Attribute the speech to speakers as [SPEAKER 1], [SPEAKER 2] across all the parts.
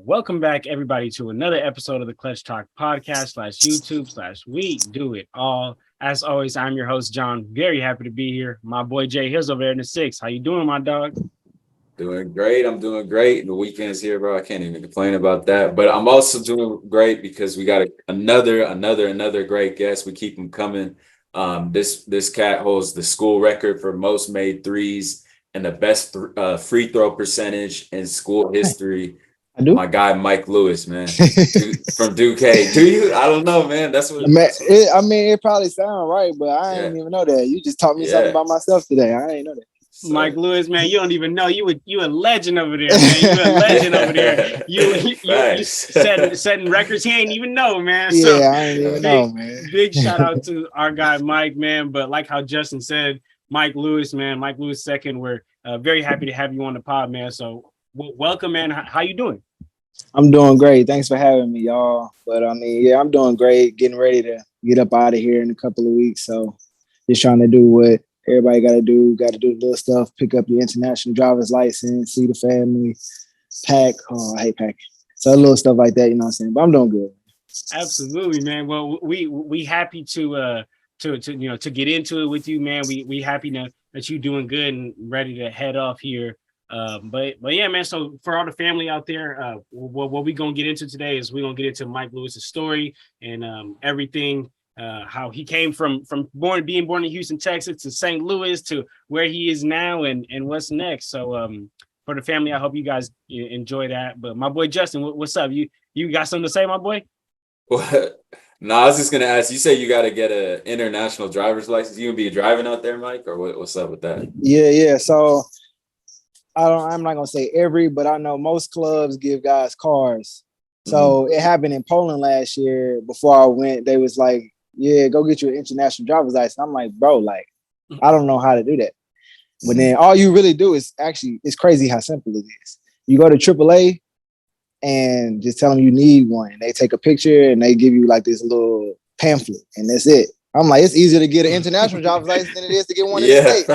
[SPEAKER 1] Welcome back, everybody, to another episode of the Clutch Talk podcast / YouTube / We Do It All. As always, I'm your host, John. Very happy to be here. My boy Jay Hills over there in the six. How you doing, my dog?
[SPEAKER 2] Doing great. I'm doing great. The weekend's here, bro. I can't even complain about that. But I'm also doing great because we got another great guest. We keep them coming. This cat holds the school record for most made threes and the best free throw percentage in school history.
[SPEAKER 3] I do.
[SPEAKER 2] My guy Mike Lewis, man, from Duquesne. Do you? I don't know, man.
[SPEAKER 3] It probably sounds right, but I didn't even know that. You just taught me something about myself today. I didn't know that.
[SPEAKER 1] So, Mike Lewis, man, you don't even know you a legend over there, man. You a legend over there. You setting records he ain't even know, man. So
[SPEAKER 3] yeah, I ain't even know, man.
[SPEAKER 1] Big shout out to our guy Mike, man. But like how Justin said, Mike Lewis, man, Mike Lewis second. We're very happy to have you on the pod, man. So welcome, man. How you doing?
[SPEAKER 3] I'm doing great. Thanks for having me, y'all. But I'm doing great. Getting ready to get up out of here in a couple of weeks. So just trying to do what everybody got to do little stuff, pick up your international driver's license, see the family, pack. Oh, I hate packing. So little stuff like that, you know what I'm saying? But I'm doing good.
[SPEAKER 1] Absolutely, man. Well, we happy to get into it with you, man. We happy that you're doing good and ready to head off here. But yeah, man. So for all the family out there, what we gonna get into today is we're gonna get into Mike Lewis's story and everything. How he came from being born in Houston, Texas, to St. Louis to where he is now, and what's next. So for the family, I hope you guys enjoy that. But my boy Justin, what's up? You got something to say, my boy?
[SPEAKER 2] What? No, I was just gonna ask. You say you got to get an international driver's license. You gonna be driving out there, Mike, or what's up with that?
[SPEAKER 3] Yeah. So I'm not gonna say but I know most clubs give guys cars. So it happened in Poland last year. Before I went, they was like, yeah, go get you an international driver's license. I'm like, bro, like, I don't know how to do that. But then all you really do is it's crazy how simple it is. You go to AAA and just tell them you need one. They take a picture and they give you like this little pamphlet and that's it. I'm like, it's easier to get an international driver's license than it is to get one in the States.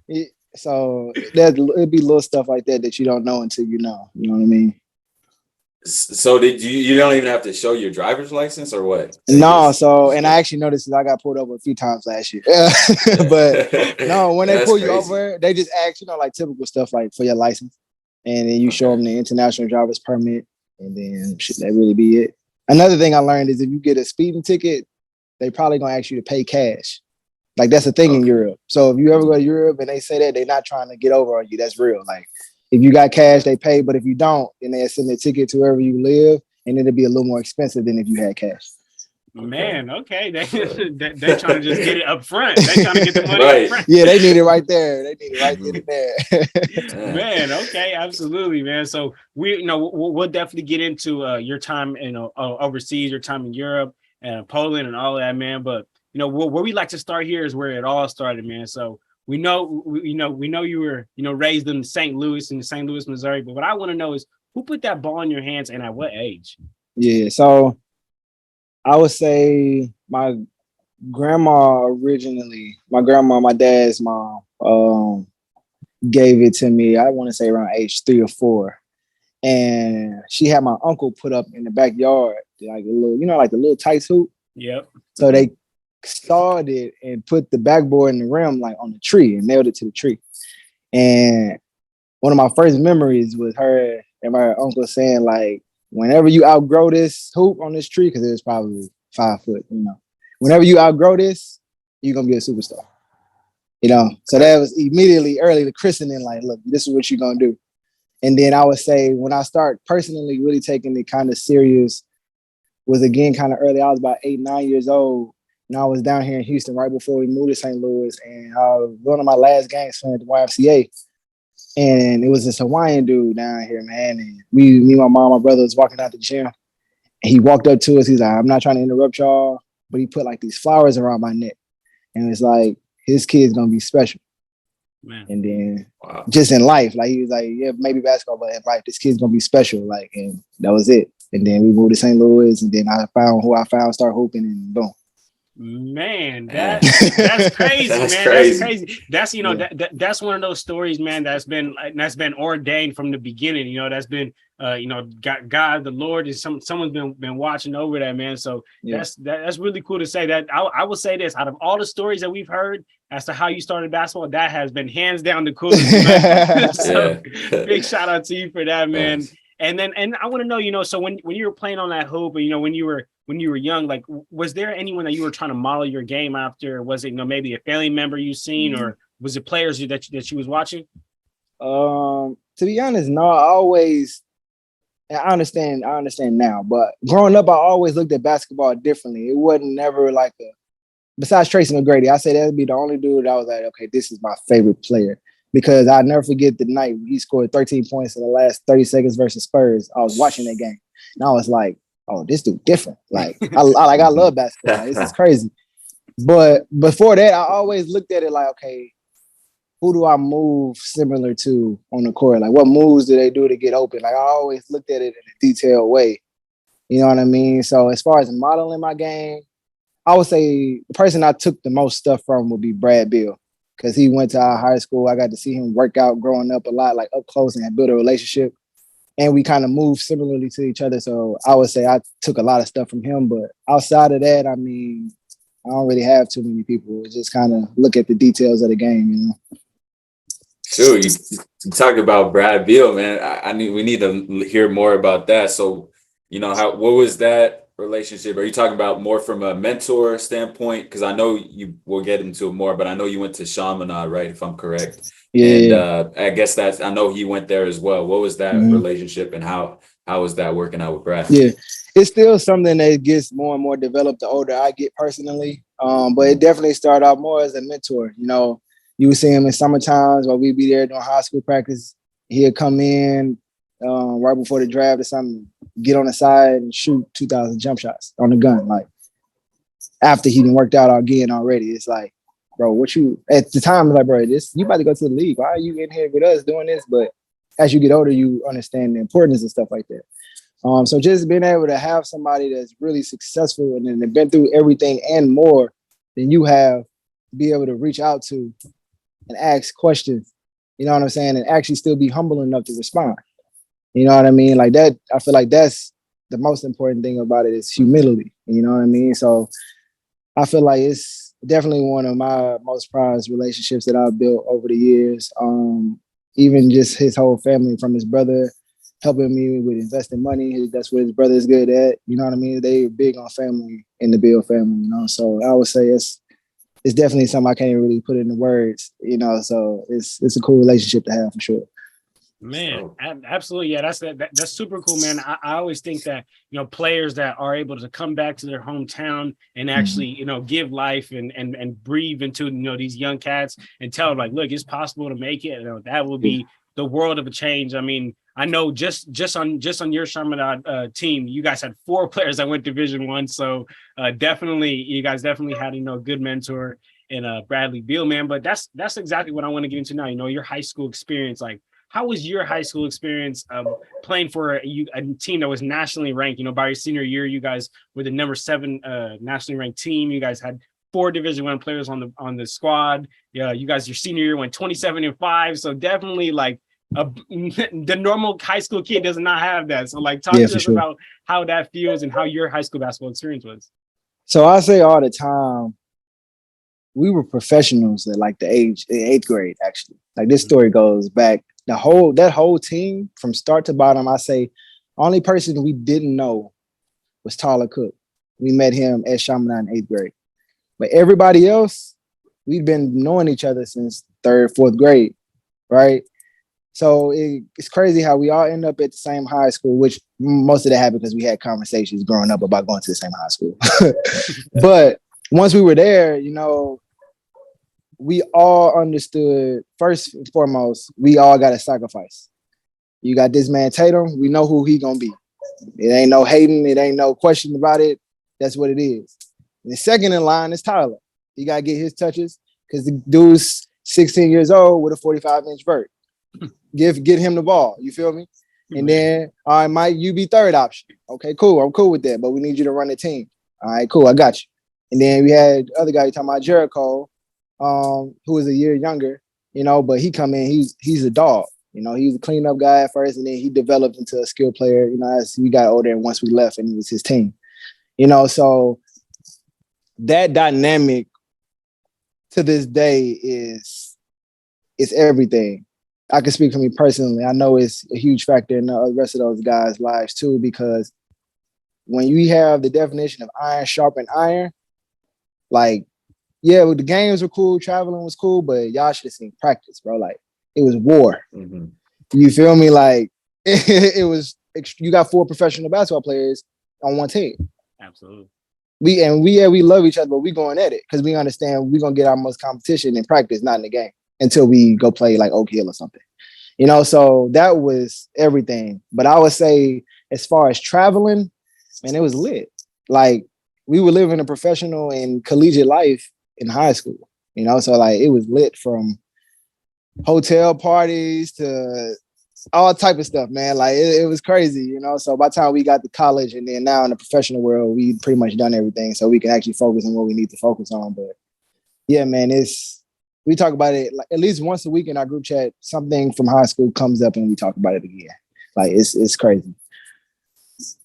[SPEAKER 3] Like, so it'd be little stuff like that you don't know until you know. You know what I mean?
[SPEAKER 2] So did you don't even have to show your driver's license or what?
[SPEAKER 3] No, and I actually noticed that I got pulled over a few times last year. But no, when they pull you over, they just ask, like typical stuff like for your license. And then you show them the international driver's permit, and then that really be it. Another thing I learned is if you get a speeding ticket, they probably gonna ask you to pay cash. Like that's a thing in Europe. So if you ever go to Europe and they say that, they're not trying to get over on you. That's real. Like if you got cash, they pay. But if you don't, then they send a ticket to wherever you live, and it'll be a little more expensive than if you had cash.
[SPEAKER 1] Man, okay. They're trying to just get it up front. They're trying to get the money up front.
[SPEAKER 3] Yeah, they need it right there. They need it right there.
[SPEAKER 1] Man, okay, absolutely, man. So we'll definitely get into your time overseas, your time in Europe and Poland and all of that, man. But where we like to start here is where it all started, man. So we know you were raised in St. Louis, Missouri. But what I want to know is who put that ball in your hands and at what age?
[SPEAKER 3] Yeah, so I would say my grandma originally, my dad's mom, gave it to me. I want to say around age 3 or 4, and she had my uncle put up in the backyard like a little, like the little tight hoop.
[SPEAKER 1] Yep.
[SPEAKER 3] So they sawed it and put the backboard and the rim like on the tree and nailed it to the tree. And one of my first memories was her and my uncle saying like, whenever you outgrow this hoop on this tree, because it was probably 5 foot, whenever you outgrow this, you're gonna be a superstar. So that was immediately early the christening, like, look, this is what you're gonna do. And then I would say when I start personally really taking it kind of serious was again kind of early. I was about 8, 9 years old. And I was down here in Houston right before we moved to St. Louis. And one of my last games playing at the YMCA. And it was this Hawaiian dude down here, man. And me, my mom, my brother was walking out the gym. And he walked up to us. He's like, I'm not trying to interrupt y'all, but he put like these flowers around my neck. And it's like, his kid's going to be special.
[SPEAKER 1] Man.
[SPEAKER 3] And then just in life, like he was like, yeah, maybe basketball, but in life, this kid's going to be special. Like, and that was it. And then we moved to St. Louis. And then I found who I found, start hooping, and boom.
[SPEAKER 1] Man,
[SPEAKER 2] Man.
[SPEAKER 1] that's crazy,
[SPEAKER 2] That's
[SPEAKER 1] man.
[SPEAKER 2] crazy.
[SPEAKER 1] That's crazy. That's
[SPEAKER 3] Yeah.
[SPEAKER 1] that's one of those stories, man. That's been ordained from the beginning. That's been God, the Lord is someone's been watching over that, man. So
[SPEAKER 3] Yeah.
[SPEAKER 1] that's really cool to say that. I will say this: out of all the stories that we've heard as to how you started basketball, that has been hands down the coolest. Man. So
[SPEAKER 2] Yeah.
[SPEAKER 1] big shout out to you for that, man.
[SPEAKER 2] Thanks.
[SPEAKER 1] And I want to know, so when you were playing on that hoop, and when you were young, like, was there anyone that you were trying to model your game after? Was it, maybe a family member you seen, or was it players that you was watching?
[SPEAKER 3] To be honest, no, I understand now, but growing up, I always looked at basketball differently. It wasn't never like besides Tracy McGrady, I say that'd be the only dude I was like, okay, this is my favorite player. Because I'll never forget the night he scored 13 points in the last 30 seconds versus Spurs. I was watching that game, and I was like, oh, this dude different. Like, I love basketball. Like, this is crazy. But before that, I always looked at it like, okay, who do I move similar to on the court? Like, what moves do they do to get open? Like, I always looked at it in a detailed way. You know what I mean? So as far as modeling my game, I would say the person I took the most stuff from would be Brad Beal, because he went to our high school. I got to see him work out growing up a lot, like up close, and build a relationship. And we kind of moved similarly to each other. So I would say I took a lot of stuff from him. But outside of that, I mean, I don't really have too many people. It's just kind of look at the details of the game,
[SPEAKER 2] Dude, you talked about Brad Beal, man. We need to hear more about that. So, what was that relationship? Are you talking about more from a mentor standpoint? Because I know we'll get into it more, but I know you went to Chaminade, right? If I'm correct.
[SPEAKER 3] Yeah.
[SPEAKER 2] And I guess I know he went there as well. What was that relationship, and how was that working out with Brad?
[SPEAKER 3] Yeah, it's still something that gets more and more developed the older I get personally. But it definitely started out more as a mentor. You would see him in summer times while we'd be there doing high school practice. He'd come in right before the draft or something, get on the side and shoot 2,000 jump shots on the gun. Like, after he worked out again already, it's like, bro, at the time, like, bro, you about to go to the league. Why are you in here with us doing this? But as you get older, you understand the importance and stuff like that. So just being able to have somebody that's really successful and then they've been through everything and more than you have, to be able to reach out to and ask questions, you know what I'm saying, and actually still be humble enough to respond. You know what I mean? Like that, I feel like that's the most important thing about it is humility. You know what I mean? So I feel like it's definitely one of my most prized relationships that I've built over the years. Even just his whole family, from his brother helping me with investing money. That's what his brother is good at. You know what I mean? They big on family in the Beal family, So I would say it's definitely something I can't really put into words, So it's a cool relationship to have for sure.
[SPEAKER 1] Man, absolutely. Yeah, that's super cool, man. I always think that, players that are able to come back to their hometown and actually, give life and breathe into, these young cats and tell them, like, look, it's possible to make it. That will be the world of a change. I mean, I know just on your Chaminade team, you guys had 4 players that went Division I. So you guys definitely had, a good mentor in Bradley Beal, man. But that's exactly what I want to get into now. Your high school experience, like, how was your high school experience playing for a team that was nationally ranked? By your senior year, you guys were the number 7 nationally ranked team. You guys had 4 Division I players on the squad. Yeah, you guys, your senior year went 27-5. So definitely, like, the normal high school kid does not have that. So, like, talk to us about how that feels and how your high school basketball experience was.
[SPEAKER 3] So I say all the time, we were professionals at like the 8th grade. Actually, like, this story goes back. That whole team from start to bottom, I say, only person we didn't know was Tyler Cook. We met him at Chaminade in 8th grade. But everybody else, we'd been knowing each other since 3rd, 4th grade, right? So it's crazy how we all end up at the same high school, which most of that happened because we had conversations growing up about going to the same high school. But once we were there, we all understood, first and foremost, we all got to sacrifice. You got this man Tatum, we know who he gonna be. It ain't no hating, it ain't no question about it. That's what it is. And the second in line is Tyler. He got to get his touches because the dude's 16 years old with a 45-inch vert. Get him the ball. You feel me? And then, all right, Mike, you be third option. Okay, cool. I'm cool with that, but we need you to run the team. All right, cool. I got you. And then we had the other guy talking about Jericho, who was a year younger, but he come in, he's a dog. He was a cleanup guy at first, and then he developed into a skill player, as we got older and once we left and it was his team. So that dynamic to this day is everything. I can speak for me personally. I know it's a huge factor in the rest of those guys' lives too, because when you have the definition of iron sharpen iron, like, yeah, the games were cool, traveling was cool, but y'all should have seen practice, bro. Like, it was war.
[SPEAKER 2] Mm-hmm.
[SPEAKER 3] You feel me? Like, it was, you got 4 professional basketball players on one team.
[SPEAKER 1] Absolutely.
[SPEAKER 3] We love each other, but we going at it because we understand we're gonna get our most competition in practice, not in the game, until we go play like Oak Hill or something. So that was everything. But I would say, as far as traveling, man, it was lit. Like, we were living a professional and collegiate life in high school, so like it was lit from hotel parties to all type of stuff, man. Like it was crazy, So by the time we got to college and then now in the professional world, we pretty much done everything, so we can actually focus on what we need to focus on. But yeah, man, we talk about it like at least once a week in our group chat. Something from high school comes up and we talk about it again. Like it's crazy.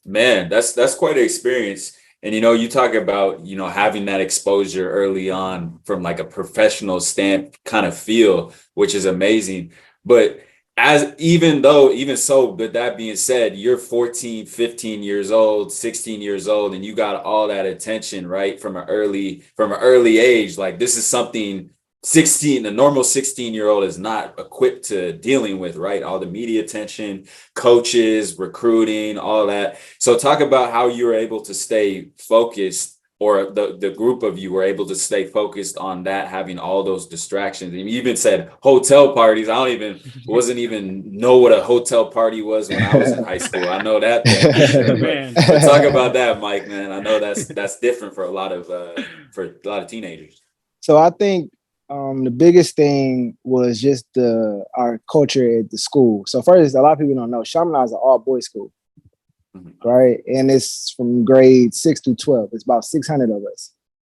[SPEAKER 2] Man, that's quite an experience. And, you talk about, having that exposure early on from like a professional stamp kind of feel, which is amazing. But even so, but that being said, you're 14, 15 years old, 16 years old, and you got all that attention, right? From an early age. Like, this is something a normal 16-year-old is not equipped to dealing with, right? All the media attention, coaches, recruiting, all that. So talk about how you were able to stay focused, or the group of you were able to stay focused on that, having all those distractions. And you even said hotel parties. Wasn't even know what a hotel party was when I was in high school. I know that thing for sure. But talk about that, Mike, man. I know that's different for a lot of teenagers.
[SPEAKER 3] So I think the biggest thing was just our culture at the school. So first, a lot of people don't know, Chaminade is an all-boys school, right? And it's from grade 6 through 12. It's about 600 of us.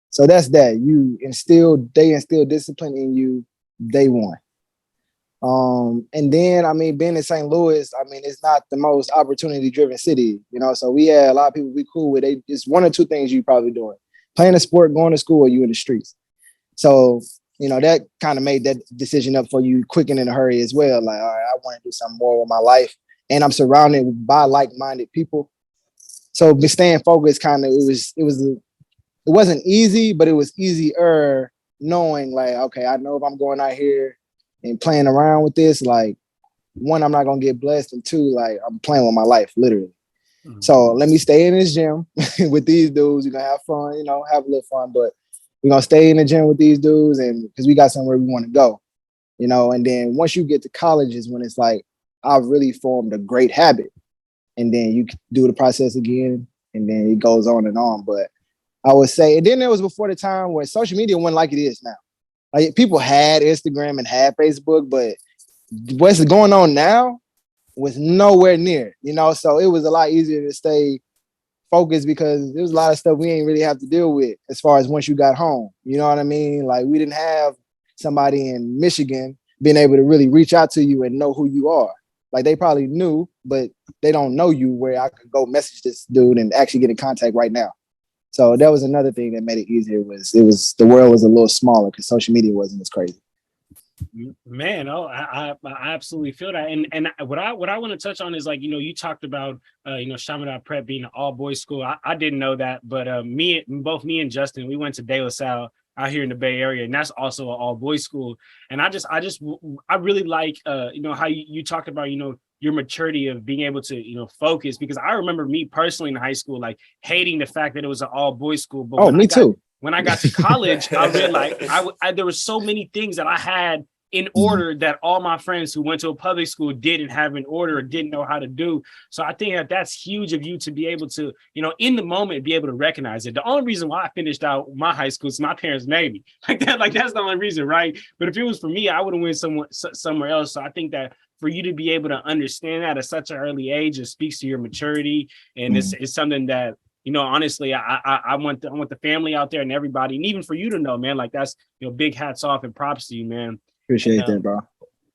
[SPEAKER 3] So that's that. They instill discipline in you day one. And then, being in St. Louis, it's not the most opportunity-driven city, So we had a lot of people we cool with. It's one or two things you probably doing: playing a sport, going to school, or you in the streets. So that kind of made that decision up for you quick and in a hurry as well. Like, all right, I want to do something more with my life. And I'm surrounded by like-minded people. So staying focused it wasn't easy, but it was easier knowing like, okay, I know if I'm going out here and playing around with this, like, one, I'm not going to get blessed. And two, like, I'm playing with my life, literally. Mm-hmm. So let me stay in this gym with these dudes. You're going to have fun, have a little fun, but we're going to stay in the gym with these dudes, and because we got somewhere we want to go, and then once you get to college is when it's like, I've really formed a great habit, and then you do the process again, and then it goes on and on. But I would say, and then there was before the time where social media wasn't like it is now. Like, people had Instagram and had Facebook, but what's going on now was nowhere near, so it was a lot easier to stay focused because there was a lot of stuff we ain't really have to deal with as far as once you got home. You know what I mean? Like, we didn't have somebody in Michigan being able to really reach out to you and know who you are. Like, they probably knew, but they don't know you, where I could go message this dude and actually get in contact right now. So that was another thing that made it easier. The world was a little smaller because social media wasn't as crazy.
[SPEAKER 1] Man, I absolutely feel that. And what I want to touch on is, like, you talked about Chaminade Prep being an all boys school. I didn't know that, but both me and Justin, we went to De La Salle out here in the Bay Area, and that's also an all boys school. And I really like how you talked about your maturity of being able to focus, because I remember me personally in high school, like, hating the fact that it was an all boys school. But
[SPEAKER 3] me too.
[SPEAKER 1] When I got to college, I realized there were so many things that I had in order that all my friends who went to a public school didn't have in order or didn't know how to do. So I think that that's huge of you to be able to, in the moment, be able to recognize it. The only reason why I finished out my high school is my parents made me like that. Like, that's the only reason, right? But if it was for me, I would have went somewhere else. So I think that for you to be able to understand that at such an early age, it speaks to your maturity, and it's something that honestly, I want the family out there and everybody, and even for you to know, man, like that's, big hats off and props to you, man.
[SPEAKER 3] Appreciate
[SPEAKER 1] And,
[SPEAKER 3] that, bro.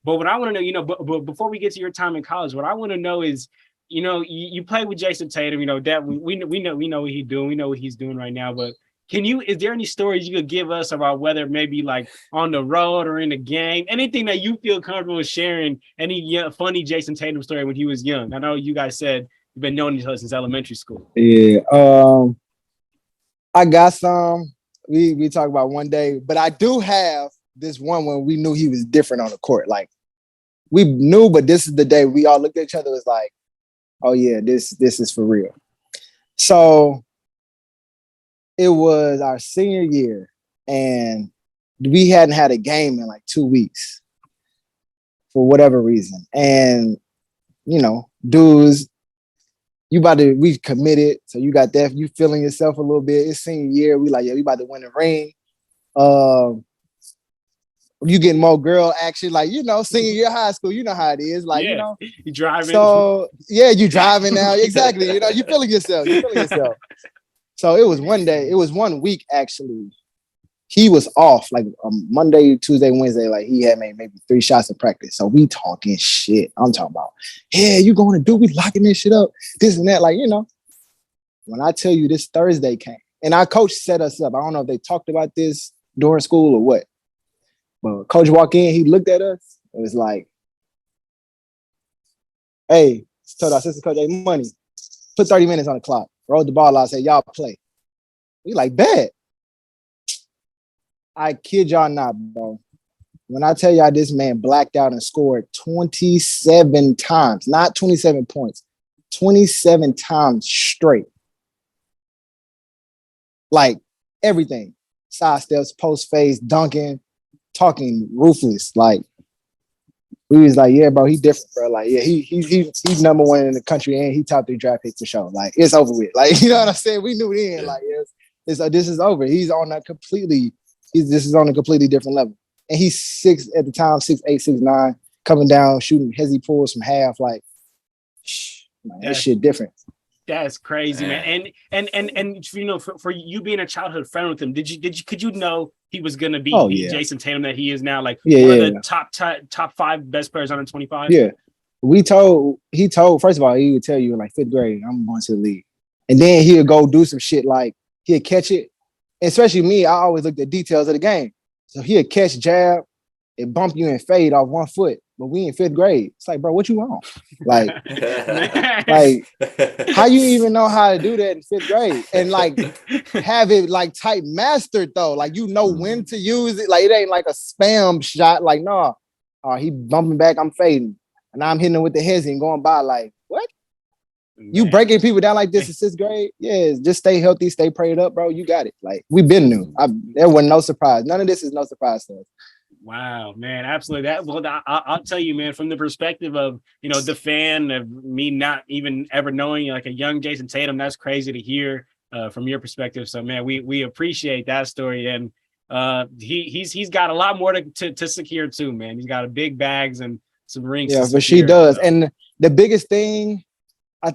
[SPEAKER 1] but what I want to know, but before we get to your time in college, what I want to know is, you played with Jason Tatum, that we know what he's doing. We know what he's doing right now, but is there any stories you could give us about whether maybe like on the road or in the game, anything that you feel comfortable sharing, any funny Jason Tatum story when he was young? I know you guys said you've been knowing each other since elementary school.
[SPEAKER 3] Yeah. I got some. We talk about one day, but I do have this one when we knew he was different on the court. Like we knew, but this is the day we all looked at each other. It was like, oh yeah, this is for real. So it was our senior year, and we hadn't had a game in like 2 weeks for whatever reason. And dudes, we committed, so you got that. You feeling yourself a little bit. It's senior year. We like, yeah, we about to win the ring. You getting more girl action, like senior year high school. You know how it is, like
[SPEAKER 1] you driving.
[SPEAKER 3] So yeah, you driving now, exactly. You feeling yourself. So it was one day. It was 1 week actually. He was off like Monday, Tuesday, Wednesday. Like he had made maybe 3 shots in practice. So we talking shit. I'm talking about, yeah, you going to do? We locking this shit up, this and that. Like when I tell you this Thursday came, and our coach set us up. I don't know if they talked about this during school or what. But coach walked in, he looked at us. It was like, hey, told our assistant coach, hey, money, put 30 minutes on the clock. Rolled the ball out, said, y'all play. We like, bet. I kid y'all not, bro. When I tell y'all this man blacked out and scored 27 times, not 27 points, 27 times straight. Like everything. Side steps, post face, dunking, talking ruthless. Like we was like, yeah, bro, he different, bro. Like, yeah, he's number 1 in the country and he top 3 draft pick for sure. Like, it's over with. Like, you know what I'm saying? We knew then. Like, this is over. He's on a completely. This is on a completely different level. And he's 6 at the time, 6'8", 6'9", coming down, shooting hezzy pulls from half. Like, man, that shit different.
[SPEAKER 1] That's crazy, man. And for you being a childhood friend with him, could you know he was gonna be Jason Tatum that he is now, like one of the top 5 best players under 25?
[SPEAKER 3] Yeah. He told, first of all, he would tell you in like 5th grade, I'm going to the league. And then he'll go do some shit like he'll catch it. Especially me, I always look at details of the game. So he'll catch jab, and bump you and fade off 1 foot. But we in 5th grade. It's like, bro, what you want? Like, how you even know how to do that in 5th grade? And like have it like type mastered though. Like when to use it. Like it ain't like a spam shot. Like, no. He bumping back, I'm fading. And I'm hitting him with the hezzy and going by like, what? Man. You breaking people down like this in 6th grade? Yeah, just stay healthy, stay prayed up, bro. You got it. Like, we've been new. There was no surprise. None of this is no surprise to us.
[SPEAKER 1] Wow, man, absolutely. I'll tell you, man, from the perspective of, the fan of me not even ever knowing like a young Jason Tatum, that's crazy to hear from your perspective. So, man, we appreciate that story. And he's got a lot more to secure too, man. He's got a big bags and some rings.
[SPEAKER 3] Yeah, but she does. So. And the biggest thing I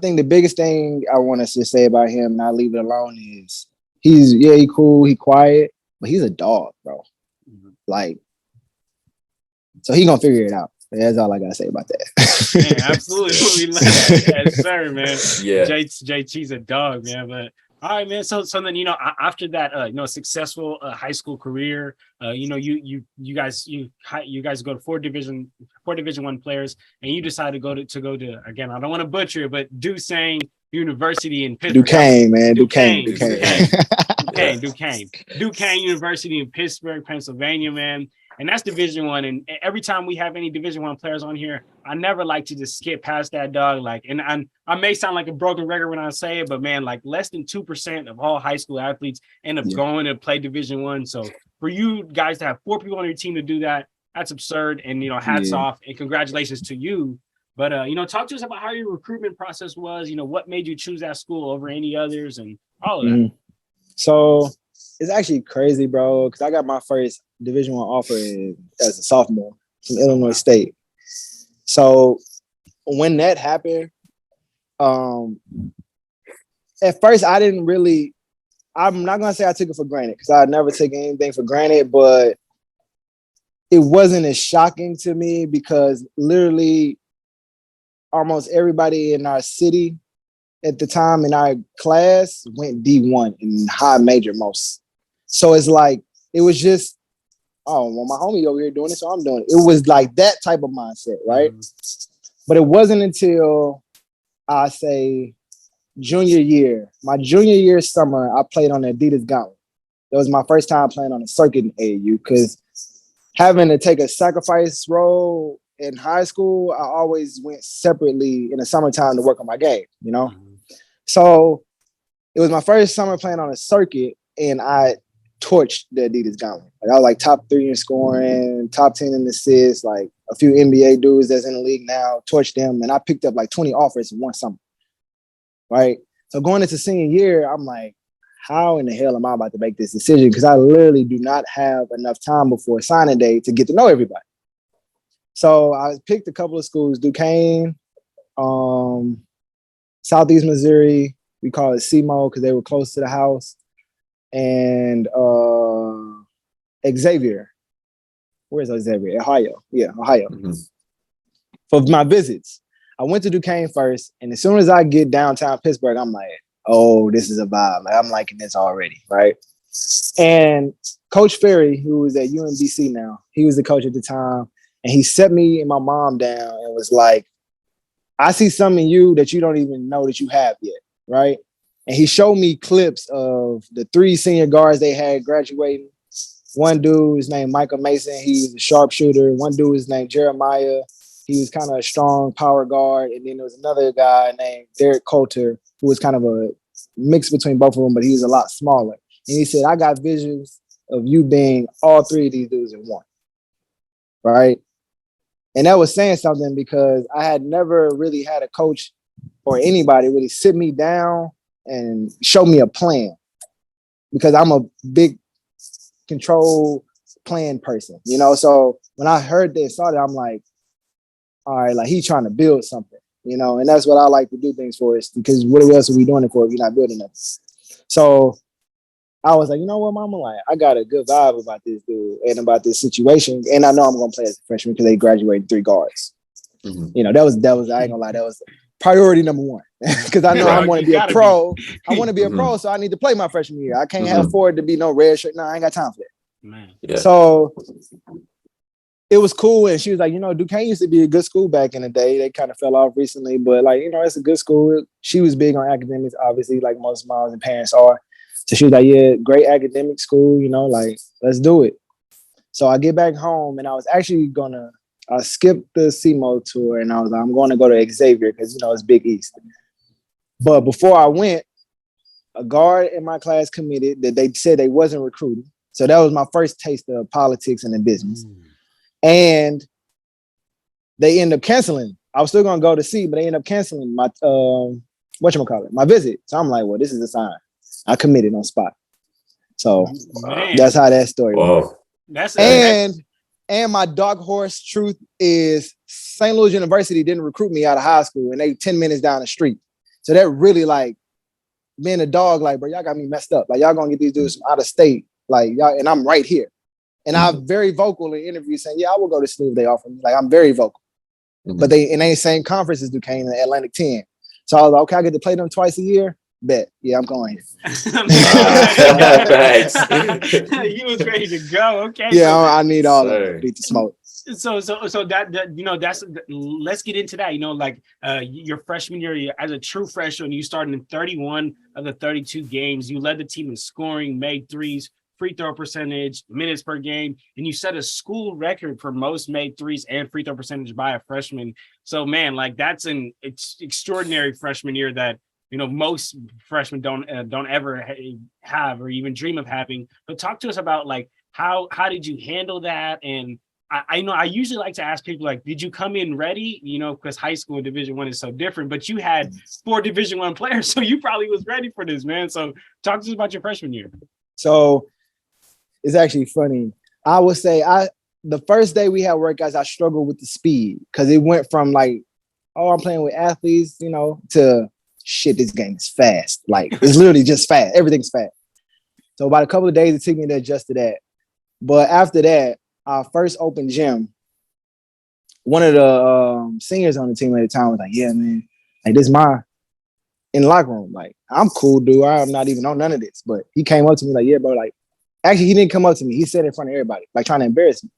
[SPEAKER 3] want us to say about him, and I'll leave it alone, is he cool, he quiet, but he's a dog, bro. Mm-hmm. Like, so he gonna figure it out. That's all I gotta say about that.
[SPEAKER 1] Man, absolutely. We love that. Yes, sir, man. Yeah. JT's a dog, man. But all right, man. So then, after that, successful high school career, you guys go to four Division I players, and you decide to go to again. I don't want to butcher it, but Duquesne University in Pittsburgh.
[SPEAKER 3] Duquesne
[SPEAKER 1] University in Pittsburgh, Pennsylvania, man. And that's Division I. And every time we have any Division I players on here, I never like to just skip past that, dog. Like, and I may sound like a broken record when I say it, but man, like less than 2% of all high school athletes end up going to play Division I. So for you guys to have 4 people on your team to do that, that's absurd. And, hats off and congratulations to you. But, talk to us about how your recruitment process was, what made you choose that school over any others and all of that.
[SPEAKER 3] So it's actually crazy, bro, because I got my first Division I offer as a sophomore from Illinois State. So when that happened, at first I didn't really. I'm not gonna say I took it for granted because I never take anything for granted, but it wasn't as shocking to me because literally almost everybody in our city at the time in our class went D1 in high major most. So it's like it was just, oh well, my homie over here doing it, so I'm doing it. It was like that type of mindset, right? But it wasn't until I say junior year, my junior year summer, I played on the Adidas Gauntlet. That was my first time playing on a circuit in AAU because having to take a sacrifice role in high school, I always went separately in the summertime to work on my game, you know? So it was my first summer playing on a circuit and I torched the Adidas Gauntlet. Like I was like top 3 in scoring, top 10 in assists, like a few NBA dudes that's in the league now, torched them. And I picked up like 20 offers in one summer, right? So going into senior year, I'm like, how in the hell am I about to make this decision? Because I literally do not have enough time before signing day to get to know everybody. So I picked a couple of schools, Duquesne, Southeast Missouri, we call it SEMO because they were close to the house, and Xavier. Where's Xavier? Ohio. Yeah, Ohio. For my visits. I went to Duquesne first, and as soon as I get downtown Pittsburgh, I'm like, oh, this is a vibe. Like, I'm liking this already, right? And Coach Ferry, who was at UMBC now, he was the coach at the time, and he set me and my mom down and was like, I see something in you that you don't even know that you have yet, right? And he showed me clips of the 3 senior guards they had graduating. One dude is named Michael Mason. He was a sharpshooter. One dude is named Jeremiah. He was kind of a strong power guard. And then there was another guy named Derek Coulter, who was kind of a mix between both of them, but he was a lot smaller. And he said, I got visions of you being all 3 of these dudes in one, right? And that was saying something because I had never really had a coach or anybody really sit me down and show me a plan because I'm a big control plan person, you know? So when I heard this started, I'm like, all right, like he's trying to build something, you know? And that's what I like to do things for is because what else are we doing it for if you're not building nothing? So I was like, you know what, mama, like I got a good vibe about this dude and about this situation. And I know I'm gonna play as a freshman because they graduated 3 guards. You know, that was I ain't gonna lie, that was priority number 1. Because I know I want to be a pro. I want to be a pro, so I need to play my freshman year. I can't afford to be no red shirt. No, I ain't got time for that.
[SPEAKER 1] Man.
[SPEAKER 2] Yeah.
[SPEAKER 3] So it was cool. And she was like, you know, Duquesne used to be a good school back in the day. They kind of fell off recently, but like, you know, it's a good school. She was big on academics, obviously, like most moms and parents are. So she was like, yeah, great academic school, you know, like, let's do it. So I get back home and I was actually I skipped the SEMO tour and I was like, I'm going to go to Xavier because, you know, it's Big East. But before I went, a guard in my class committed that they said they wasn't recruiting. So that was my first taste of politics and the business. And they end up canceling. I was still going to go to see, but they end up canceling my, my visit. So I'm like, well, this is a sign. I committed on spot. So that's how that story went. And my dark horse truth is St. Louis University didn't recruit me out of high school and they 10 minutes down the street. So that really like being a dog, like, bro, y'all got me messed up. Like y'all gonna get these dudes from out of state. Like y'all, and I'm right here. And I'm very vocal in interviews saying, yeah, I will go to SNU if they offer me. Like I'm very vocal. But they ain't the same conference as Duquesne and Atlantic 10. So I was like, okay, I get to play them twice a year. Bet. Yeah, I'm going.
[SPEAKER 2] Thanks.
[SPEAKER 1] You was ready to go. Okay.
[SPEAKER 3] Yeah, so, I need all of it to beat the smoke.
[SPEAKER 1] So that you know, that's let's get into that. You know, like your freshman year as a true freshman, you started in 31 of the 32 games. You led the team in scoring, made threes, free throw percentage, minutes per game, and you set a school record for most made threes and free throw percentage by a freshman. So man, like that's an extraordinary freshman year that, you know, most freshmen don't ever have or even dream of having. But talk to us about like how did you handle that? And I know I usually like to ask people like, did you come in ready? You know, because high school and Division I is so different. But you had 4 Division I players, so you probably was ready for this, man. So talk to us about your freshman year.
[SPEAKER 3] So it's actually funny. I would say the first day we had workouts, I struggled with the speed because it went from like, oh, I'm playing with athletes, you know, to shit, this game is fast. Like it's literally just fast. Everything's fast. So about a couple of days, it took me to adjust to that. But after that, our first open gym, one of the seniors on the team at the time was like, yeah, man, like this is my in the locker room. Like, I'm cool, dude. I'm not even on none of this. But he came up to me like, yeah, bro, like, actually, he didn't come up to me. He said in front of everybody, like trying to embarrass me.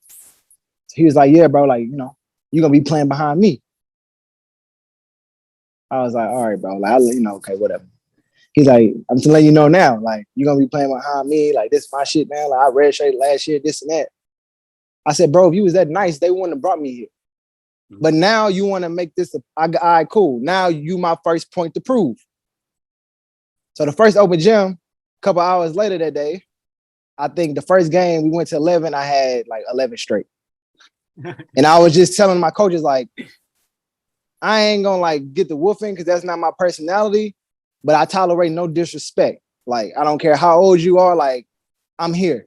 [SPEAKER 3] So he was like, yeah, bro, like, you know, you're going to be playing behind me. I was like, all right, bro. Like, you know, okay, whatever. He's like, I'm just letting you know now, like, you're going to be playing behind me. Like, this is my shit now. Like, I redshirted last year, this and that. I said, bro, if you was that nice, they wouldn't have brought me here. But now you want to make this, all right, cool. Now you my first point to prove. So the first open gym, a couple hours later that day, I think the first game we went to 11, I had like 11 straight. And I was just telling my coaches, like, I ain't gonna like get the woofing because that's not my personality, but I tolerate no disrespect. Like, I don't care how old you are, like, I'm here.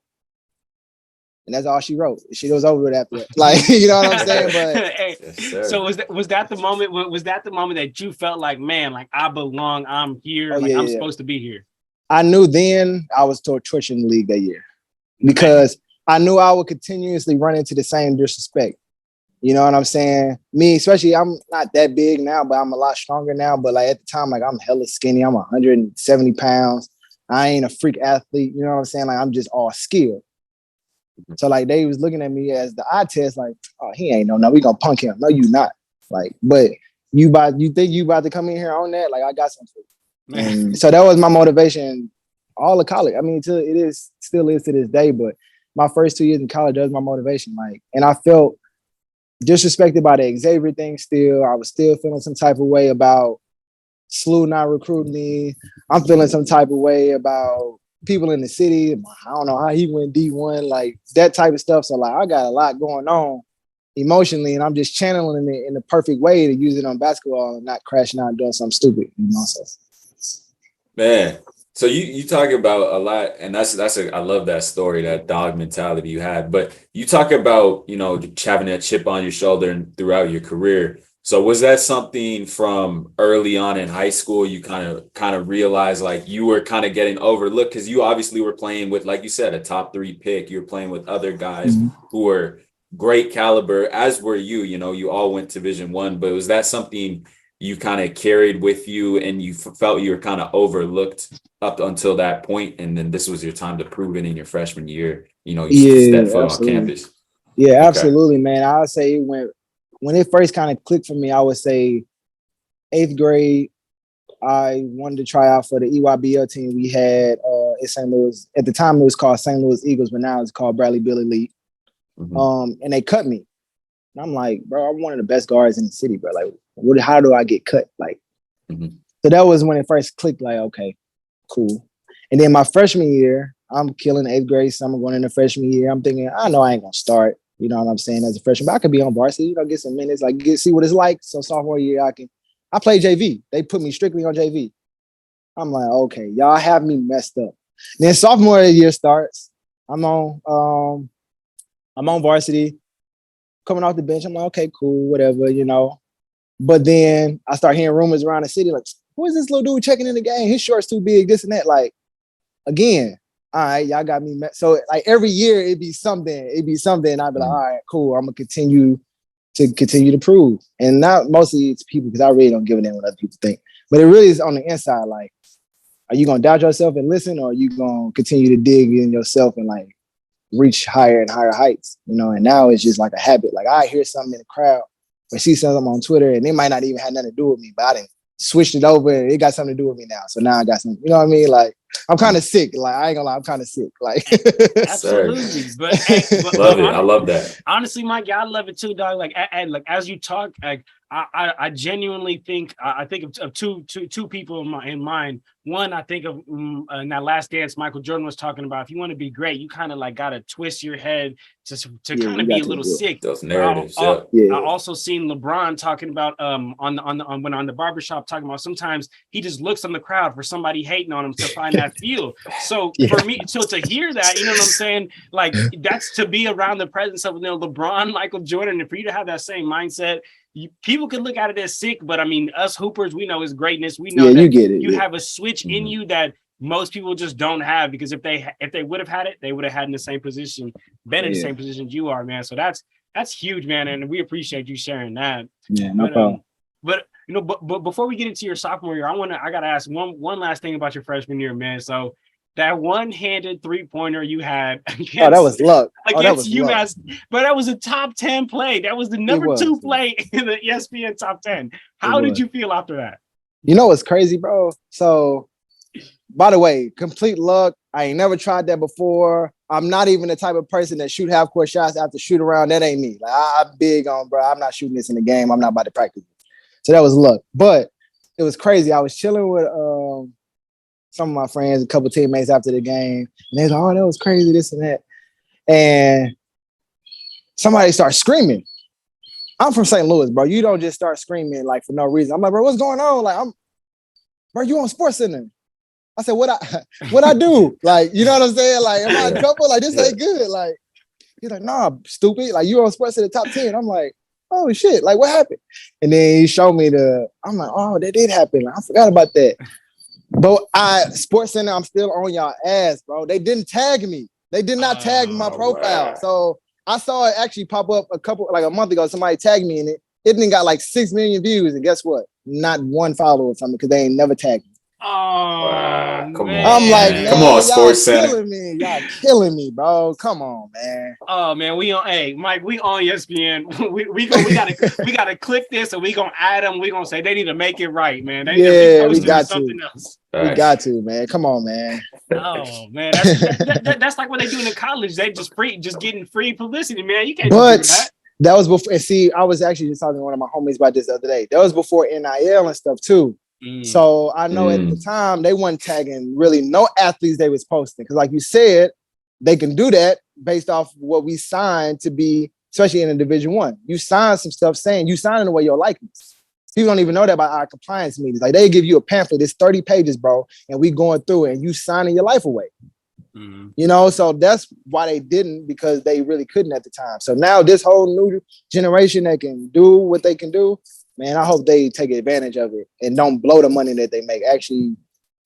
[SPEAKER 3] And that's all she wrote. She was over it after that. Like, you know what I'm saying? But
[SPEAKER 1] yes, so was that the moment? Was that the moment that you felt like, man, like I belong, I'm here, I'm supposed to be here?
[SPEAKER 3] I knew then I was torching the league that year because I knew I would continuously run into the same disrespect. You know what I'm saying? Me, especially, I'm not that big now, but I'm a lot stronger now. But like at the time, like I'm hella skinny. I'm 170 pounds. I ain't a freak athlete. You know what I'm saying? Like I'm just all skill. So like they was looking at me as the eye test, like, oh, he ain't no, we gonna punk him. No, you not. Like, but you think you about to come in here on that? Like, I got something. And so that was my motivation all of college. I mean, still is to this day, but my first 2 years in college, that was my motivation. Like, and I felt disrespected by the Xavier thing still. I was still feeling some type of way about SLU not recruiting me. I'm feeling some type of way about people in the city. I don't know how he went D1, like that type of stuff. So like I got a lot going on emotionally, and I'm just channeling it in the perfect way to use it on basketball and not crashing out and doing something stupid, you know. So
[SPEAKER 2] man, so you talk about a lot, and I love that story, that dog mentality you had. But you talk about, you know, having that chip on your shoulder and throughout your career. So was that something from early on in high school you kind of realized like you were kind of getting overlooked because you obviously were playing with, like you said, a top 3 pick. You're playing with other guys who were great caliber, as were you. You know, you all went to Division I, but was that something you kind of carried with you and you felt you were kind of overlooked up until that point, and then this was your time to prove it in your freshman year? You know, you stepped foot on campus.
[SPEAKER 3] Yeah, absolutely, man. I would say when it first kind of clicked for me, I would say 8th grade, I wanted to try out for the EYBL team we had in St. Louis. At the time, it was called St. Louis Eagles, but now it's called Bradley Bill Elite. And they cut me. And I'm like, bro, I'm one of the best guards in the city, bro. Like, how do I get cut? Like, so that was when it first clicked, like, okay, cool. And then my freshman year, I'm killing 8th grade summer, going into freshman year. I'm thinking, I know I ain't going to start. You know what I'm saying? As a freshman, but I could be on varsity, you know, get some minutes, like see what it's like. So sophomore year, I play JV. They put me strictly on JV. I'm like, okay, y'all have me messed up. Then sophomore year starts. I'm on varsity, coming off the bench. I'm like, okay, cool, whatever, you know. But then I start hearing rumors around the city, like, who is this little dude checking in the game? His short's too big, this and that. Like, again, all right, y'all got me. So like every year it'd be something. I'd be like, all right, cool. I'm gonna continue to prove. And not mostly it's people, because I really don't give a damn what other people think. But it really is on the inside. Like, are you gonna doubt yourself and listen, or are you gonna continue to dig in yourself and like reach higher and higher heights? You know, and now it's just like a habit. Like I hear something in the crowd or see something on Twitter, and it might not even have nothing to do with me, but I didn't switched it over and it got something to do with me now. So now I got something, you know what I mean? Like I'm kind of sick. Like I ain't gonna lie, I'm kind of sick. Like
[SPEAKER 1] absolutely. But
[SPEAKER 2] love it. I love that.
[SPEAKER 1] Honestly, Mike, I love it too, dog. Like like as you talk, like I genuinely think I think of two people in mind. One, I think of in that Last Dance, Michael Jordan was talking about, if you want to be great, you kind of like got to twist your head to kind of be a little sick.
[SPEAKER 2] Those narratives.
[SPEAKER 1] I also seen LeBron talking about on the barbershop, talking about sometimes he just looks on the crowd for somebody hating on him to find that feel. So for me, so to hear that, you know what I'm saying? Like that's to be around the presence of LeBron, Michael Jordan, and for you to have that same mindset. people can look at it as sick, but I mean, us hoopers, we know it's greatness. We know
[SPEAKER 3] Yeah,
[SPEAKER 1] that
[SPEAKER 3] you get it.
[SPEAKER 1] you
[SPEAKER 3] Yeah.
[SPEAKER 1] have a switch in you that most people just don't have, because if they would have had it, they would have had in the same position, been in the
[SPEAKER 3] Yeah.
[SPEAKER 1] same position you are, man. So that's huge, man, and we appreciate you sharing that.
[SPEAKER 3] Yeah, no
[SPEAKER 1] But
[SPEAKER 3] problem.
[SPEAKER 1] but you know, but before we get into your sophomore year, I gotta ask one last thing about your freshman year, man. So that one-handed three-pointer you had against,
[SPEAKER 3] Oh, that was luck. Oh, that
[SPEAKER 1] against
[SPEAKER 3] was luck.
[SPEAKER 1] UMass, but that was a top 10 play. That was the number
[SPEAKER 3] was,
[SPEAKER 1] 2
[SPEAKER 3] yeah.
[SPEAKER 1] play in the ESPN top 10. How did
[SPEAKER 3] was.
[SPEAKER 1] you feel after that?
[SPEAKER 3] You know what's crazy, bro? So, by the way, complete luck. I ain't never tried that before. I'm not even the type of person that shoot half-court shots after shoot around. That ain't me. Like, I'm big on, bro. I'm not shooting this in the game. I'm not about to practice it. So that was luck. But it was crazy. I was chilling with some of my friends, a couple teammates after the game, and they was like, "Oh, that was crazy, this and that." And somebody started screaming. I'm from St. Louis, bro. You don't just start screaming like for no reason. I'm like, bro, what's going on? Like, bro, you on Sports Center? I said, what I do? Like, you know what I'm saying? Like, am I in trouble? Like, this ain't good. Like, he's like, nah, stupid. Like, you on Sports Center top 10. I'm like, oh shit, like what happened? And then he showed me I'm like, oh, that did happen. Like, I forgot about that. But Sports Center, I'm still on y'all ass, bro. They didn't tag me. They did not tag my profile.
[SPEAKER 2] Wow.
[SPEAKER 3] So I saw it actually pop up a month ago. Somebody tagged me in it. It didn't got like 6 million views. And guess what? Not one follower from it because they ain't never tagged me.
[SPEAKER 1] Oh,
[SPEAKER 2] Wow, come
[SPEAKER 1] man.
[SPEAKER 2] on.
[SPEAKER 3] I'm like, man,
[SPEAKER 2] Come on,
[SPEAKER 3] y'all
[SPEAKER 2] Sports Center.
[SPEAKER 3] killing me. Y'all killing me, bro. Come on, man.
[SPEAKER 1] Oh man, hey Mike, we on ESPN. we gotta click this and we gonna add them. We gonna say they need to make it right, man. They need
[SPEAKER 3] Yeah,
[SPEAKER 1] to
[SPEAKER 3] we
[SPEAKER 1] repost it or
[SPEAKER 3] got
[SPEAKER 1] something
[SPEAKER 3] to.
[SPEAKER 1] else.
[SPEAKER 3] We got to, man. Come on, man.
[SPEAKER 1] Oh man, that's like what they do in college. They just getting free publicity, man. You can't
[SPEAKER 3] But
[SPEAKER 1] do that.
[SPEAKER 3] that was before. And see, I was actually just talking to one of my homies about this the other day. That was before NIL and stuff too. So I know at the time they weren't tagging really no athletes they was posting. Because like you said, they can do that based off what we signed to be, especially in a Division I. You sign some stuff saying you signing away your likeness. People don't even know that about our compliance meetings. Like they give you a pamphlet, it's 30 pages, bro, and we going through it and you signing your life away. You know, so that's why they didn't, because they really couldn't at the time. So now this whole new generation that can do what they can do, man, I hope they take advantage of it and don't blow the money that they make. Actually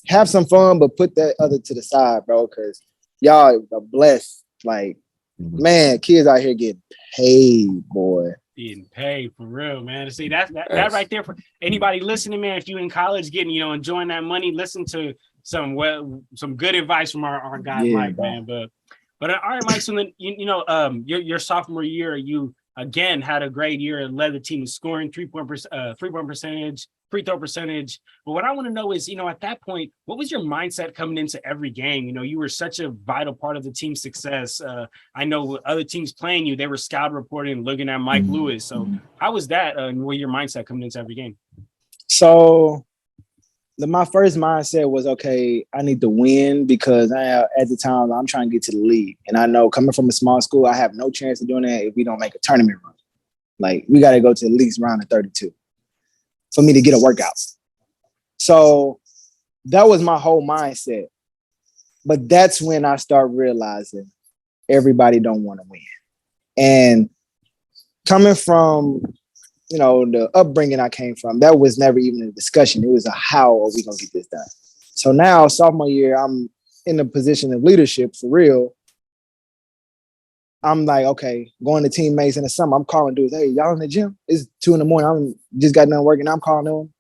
[SPEAKER 3] have some fun, but put that other to the side, bro, because y'all are blessed. Like, man, kids out here getting paid, boy.
[SPEAKER 1] Getting paid for real, man. See, that right there for anybody listening, man. If you in college getting, enjoying that money, listen to some good advice from our guy Mike, bro. Man. But all right, Mike. So then your sophomore year, you again had a great year and led the team in scoring, 3-point percentage, free throw percentage. But what I want to know is, at that point, what was your mindset coming into every game? You were such a vital part of the team's success. I know other teams playing you, they were scout reporting, looking at Mike Lewis. So how was that? And what was your mindset coming into every game?
[SPEAKER 3] So my first mindset was, okay, I need to win, because at the time I'm trying to get to the league. And I know coming from a small school, I have no chance of doing that if we don't make a tournament run. Like, we got to go to at least round of 32 for me to get a workout. So that was my whole mindset. But that's when I start realizing everybody don't want to win. And coming from, the upbringing I came from, that was never even a discussion. It was a how are we going to get this done? So now, sophomore year, I'm in a position of leadership for real. I'm like, okay, going to teammates in the summer, I'm calling dudes, hey, y'all in the gym? It's 2 a.m. I'm just got done working. I'm calling them.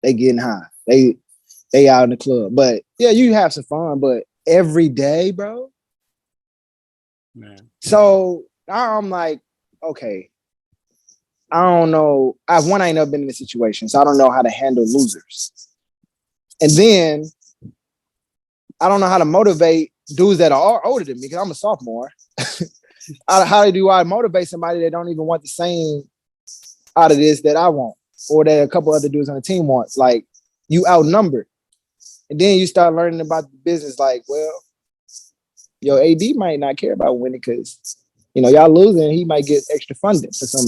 [SPEAKER 3] They getting high. They out in the club. But yeah, you have some fun, but every day, bro.
[SPEAKER 1] Man.
[SPEAKER 3] So I'm like, okay, I don't know. I ain't never been in this situation, so I don't know how to handle losers. And then I don't know how to motivate dudes that are older than me, because I'm a sophomore. How do I motivate somebody that don't even want the same out of this that I want, or that a couple other dudes on the team wants? Like, you outnumbered. And then you start learning about the business, like, well, your AD might not care about winning because, y'all losing, he might get extra funding for some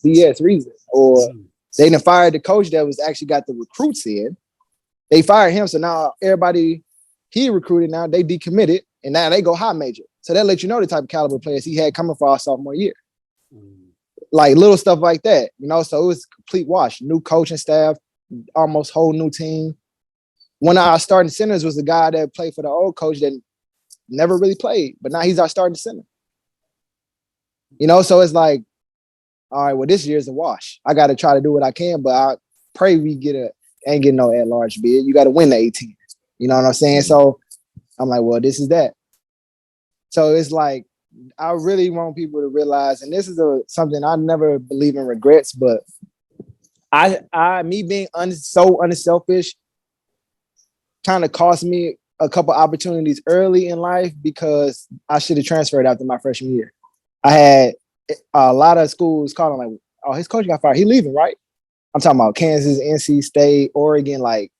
[SPEAKER 3] BS reason. Or they done fired the coach that was actually got the recruits in. They fired him, so now everybody he recruited, now they decommitted, and now they go high major. So that lets you know the type of caliber players he had coming for our sophomore year. like little stuff like that, you know. So it was a complete wash. New coaching staff, almost whole new team. One of our starting centers was the guy that played for the old coach that never really played, but now he's our starting center. You know, so it's like, all right, well, this year's a wash. I got to try to do what I can, but I pray we ain't getting no at-large bid. You got to win the 18. You know what I'm saying? So I'm like, well, this is that. So it's like, I really want people to realize, and this is something I never believe in regrets, but me being so unselfish kind of cost me a couple opportunities early in life because I should have transferred after my freshman year. I had a lot of schools calling like, oh, his coach got fired. He leaving, right? I'm talking about Kansas, NC State, Oregon. Like,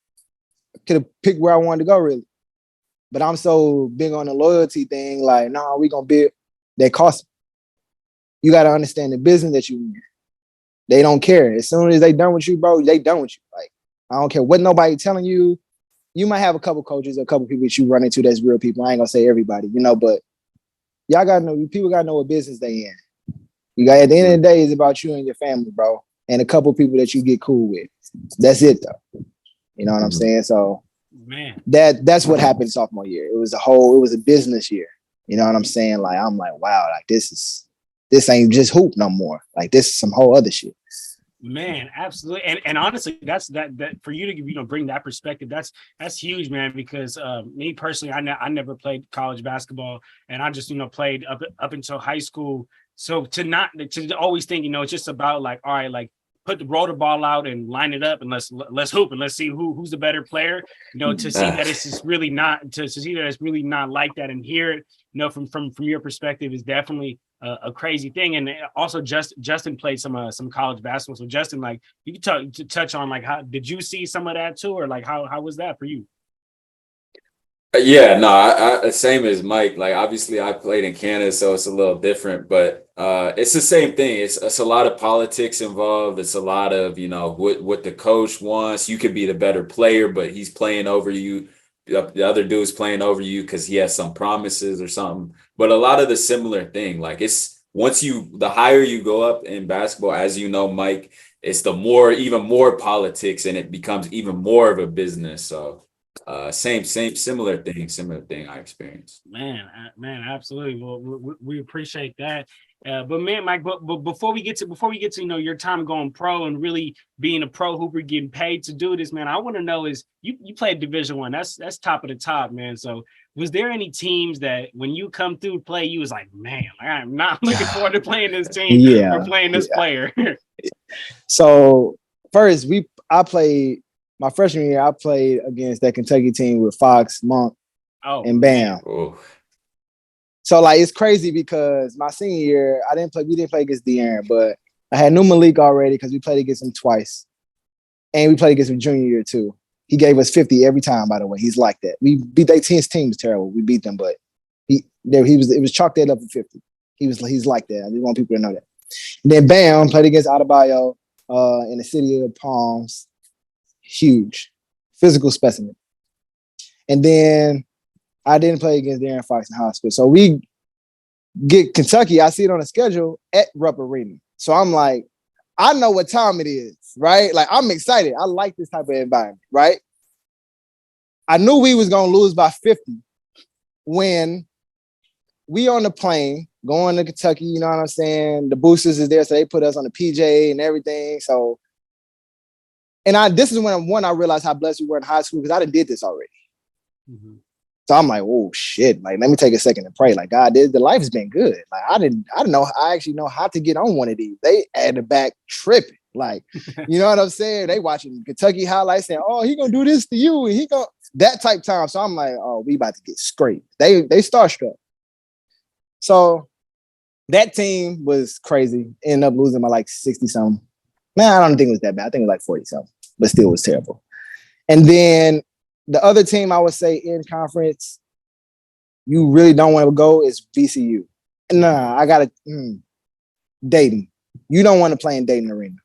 [SPEAKER 3] could have picked where I wanted to go, really. But I'm so big on the loyalty thing. Like, nah, we gonna bid. They cost me. You got to understand the business that you in. They don't care. As soon as they done with you, bro, they done with you. Like, I don't care what nobody telling you. You might have a couple coaches, a couple people that you run into that's real people. I ain't gonna say everybody, you know, but y'all gotta know, people gotta know what business they in. You got, at the end of the day, it's about you and your family, bro, and a couple people that you get cool with. That's it, though. You know what I'm saying? So,
[SPEAKER 1] man,
[SPEAKER 3] that's what happened sophomore year. It was a business year. You know what I'm saying? Like, I'm like, wow, like this ain't just hoop no more. Like, this is some whole other shit.
[SPEAKER 1] Man, absolutely. And honestly, that's that for you to bring that perspective, that's huge, man, because me personally, I never played college basketball, and I just played up until high school. So to always think, it's just about like, all right, like roll the ball out and line it up and let's hoop and let's see who's the better player. To see that it's just really not to see that it's really not like that, and hear it, from your perspective is definitely a crazy thing. And also Justin played some college basketball. So Justin, like, you can touch on like, how did you see some of that too, or like how was that for you?
[SPEAKER 2] Yeah, no, I same as Mike. Like, obviously, I played in Canada, so it's a little different, but it's the same thing. It's a lot of politics involved. It's a lot of what the coach wants. You could be the better player, but he's playing over you. The other dude's playing over you because he has some promises or something. But a lot of the similar thing, like, it's the higher you go up in basketball, as you know, Mike, it's even more politics, and it becomes even more of a business. So. Similar thing I experienced.
[SPEAKER 1] Man, absolutely. Well, we appreciate that. But man, Mike, but before we get to your time going pro and really being a pro hooper, getting paid to do this, man, I want to know is you played Division I. That's top of the top, man. So was there any teams that when you come through play, you was like, man, I'm not looking forward to playing this team or playing this player?
[SPEAKER 3] So first, I played. My freshman year, I played against that Kentucky team with Fox, Monk, and Bam.
[SPEAKER 2] Oh.
[SPEAKER 3] So, like, it's crazy because my senior year, we didn't play against De'Aaron, but I had new Malik already because we played against him twice. And we played against him junior year, too. He gave us 50 every time, by the way. He's like that. We beat his team was terrible. We beat them, but it was chalked that up for 50. He's like that. I just want people to know that. And then Bam played against Adebayo in the city of Palms. Huge physical specimen. And then I didn't play against De'Aaron Fox in high school. So we get Kentucky. I see it on the schedule at Rupp Arena. So I'm like, I know what time it is, right? Like, I'm excited. I like this type of environment, right? I knew we was going to lose by 50 when we on the plane going to Kentucky, you know what I'm saying? The boosters is there, so they put us on the PJ and everything. So, and this is when I realized how blessed we were in high school because I done did this already. Mm-hmm. So I'm like, oh shit! Like, let me take a second to pray. Like, God, the life has been good. Like, I didn't know. I actually know how to get on one of these. They at the back tripping. Like, you know what I'm saying? They watching Kentucky highlights saying, "Oh, he gonna do this to you," and he gonna that type time. So I'm like, oh, we about to get scraped. They starstruck. So that team was crazy. Ended up losing by like 60 something. Man, I don't think it was that bad. I think it was like 40 something, but still it was terrible. And then the other team I would say in conference, you really don't want to go is VCU. Nah, I got to Dayton. You don't want to play in Dayton Arena.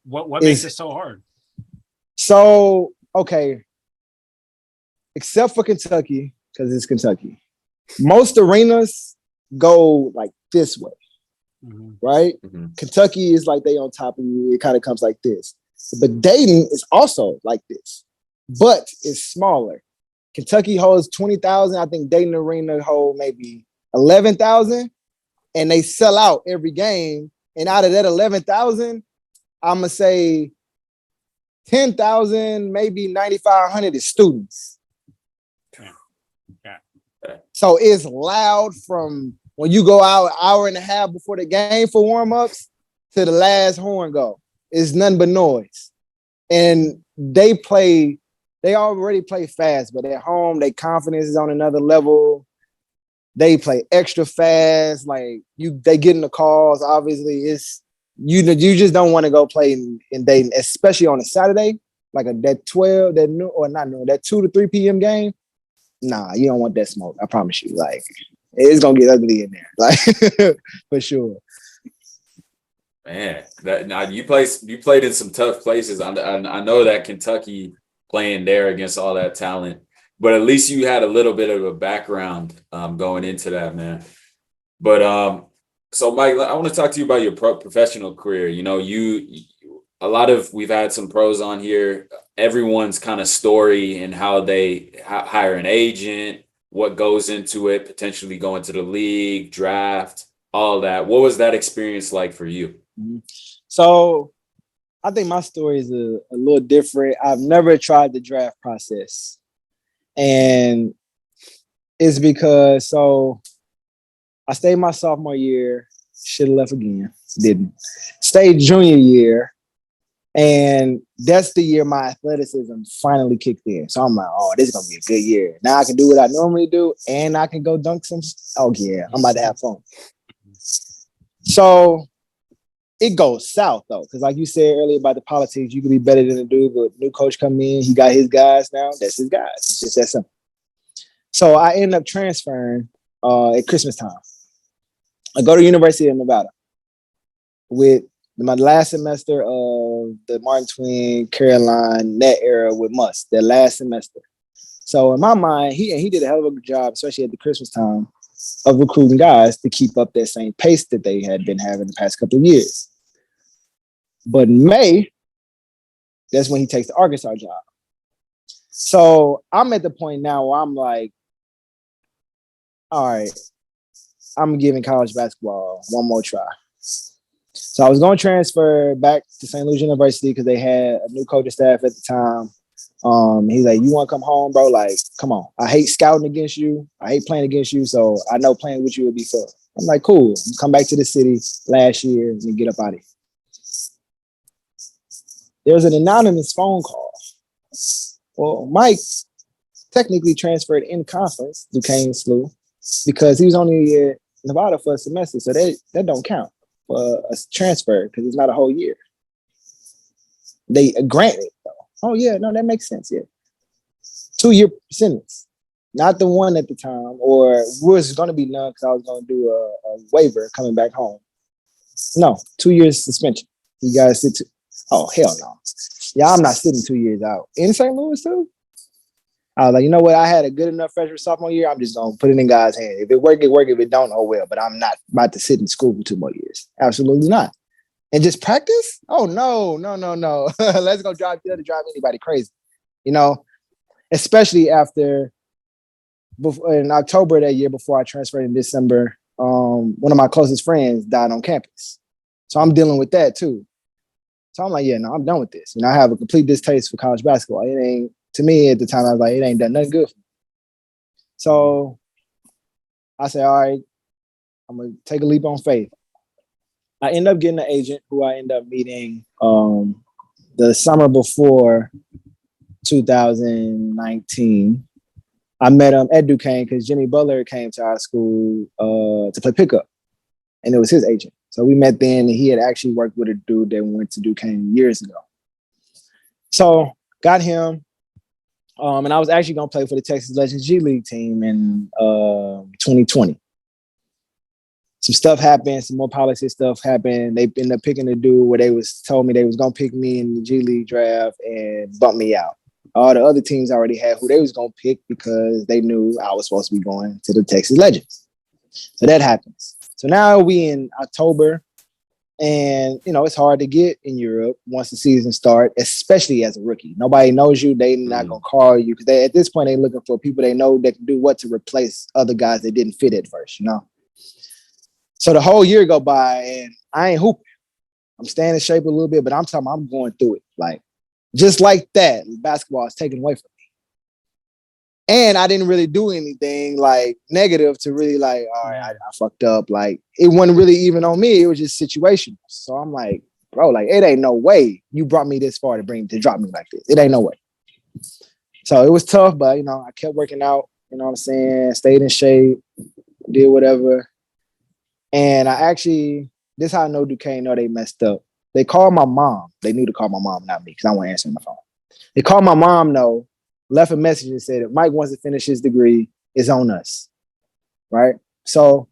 [SPEAKER 1] What makes it so hard?
[SPEAKER 3] So, okay, except for Kentucky, because it's Kentucky. Most arenas go like this way. right? Kentucky is like they on top of you. It kind of comes like this. But Dayton is also like this, but it's smaller. Kentucky holds 20,000. I think Dayton Arena hold maybe 11,000, and they sell out every game. And out of that 11,000, I'm gonna say 10,000, maybe 9,500 is students. So it's loud from when you go out an hour and a half before the game for warm-ups to the last horn go. It's nothing but noise. And they already play fast, but at home, their confidence is on another level. They play extra fast. Like they get in the calls. Obviously, it's you just don't want to go play in Dayton, especially on a Saturday, like that 2 to 3 p.m. game. Nah, you don't want that smoke. I promise you. Like it's gonna get ugly in there, like for sure.
[SPEAKER 2] Man, you played in some tough places. I know that Kentucky playing there against all that talent, but at least you had a little bit of a background going into that, man. But so Mike, I want to talk to you about your professional career. You know, we've had some pros on here. Everyone's kind of story and how they hire an agent, what goes into it, potentially going to the league, draft, all that. What was that experience like for you?
[SPEAKER 3] So I think my story is a little different. I've never tried the draft process. And it's because, I stayed my sophomore year, should have left again, didn't. Stayed junior year, and that's the year my athleticism finally kicked in. So I'm like, oh, this is going to be a good year. Now I can do what I normally do, and I can go dunk some. Oh, yeah, I'm about to have fun. So it goes south, though, because like you said earlier about the politics, you could be better than the dude, but new coach come in, he got his guys now. That's his guys. It's just that simple. So I end up transferring at Christmas time. I go to University of Nevada with my last semester of the Martin Twin, Caroline, that era with Must, that last semester. So in my mind, he did a hell of a good job, especially at the Christmas time, of recruiting guys to keep up that same pace that they had been having the past couple of years. But in May, that's when he takes the Arkansas job. So I'm at the point now where I'm like, all right, I'm giving college basketball one more try. So I was going to transfer back to St. Louis University because they had a new coaching staff at the time. He's like, you want to come home, bro? Like, come on. I hate scouting against you. I hate playing against you. So I know playing with you would be fun. I'm like, cool. Come back to the city last year and get up out of here. There's an anonymous phone call. Well, Mike technically transferred in conference, Duquesne SLU, because he was only at Nevada for a semester. So that don't count for a transfer because it's not a whole year. They granted it, though. Oh, yeah, no, that makes sense, yeah. 2-year sentence. Not the one at the time, or was going to be none because I was going to do a waiver coming back home. No, 2 years suspension. You got to sit oh, hell no. Yeah, I'm not sitting 2 years out. In St. Louis, too? I was like, you know what? I had a good enough freshman sophomore year. I'm just going to put it in God's hand. If it work, it work. If it don't, oh well. But I'm not about to sit in school for 2 more years. Absolutely not. And just practice? Oh, no. Let's go drive anybody crazy. You know, especially after in October that year before I transferred in December, one of my closest friends died on campus. So I'm dealing with that too. So I'm like, yeah, no, I'm done with this. I have a complete distaste for college basketball. It ain't, to me at the time, I was like, it ain't done nothing good for me. So I said, all right, I'm going to take a leap on faith. I end up getting an agent who I end up meeting the summer before 2019. I met him at Duquesne because Jimmy Butler came to our school to play pickup, and it was his agent. So we met then, and he had actually worked with a dude that went to Duquesne years ago. So got him, and I was actually going to play for the Texas Legends G League team in 2020. Some stuff happened, some more policy stuff happened. They ended up picking a dude where told me they was going to pick me in the G League draft and bump me out. All the other teams already had who they was going to pick because they knew I was supposed to be going to the Texas Legends. So that happens. So now we in October, and it's hard to get in Europe once the season starts, especially as a rookie. Nobody knows you. They not gonna call you because at this point they looking for people they know that can do what to replace other guys that didn't fit at first. So the whole year go by and I ain't hooping. I'm staying in shape a little bit, but I'm going through it. Like just like that, basketball is taken away from me. And I didn't really do anything like negative to really like, all right, I fucked up. Like it wasn't really even on me. It was just situational. So I'm like, bro, like it ain't no way you brought me this far to drop me like this. It ain't no way. So it was tough, but I kept working out, you know what I'm saying? Stayed in shape, did whatever. And this is how I know Duquesne know they messed up. They called my mom. They knew to call my mom, not me, because I wasn't answering the phone. They called my mom, left a message and said, if Mike wants to finish his degree, it's on us. Right? So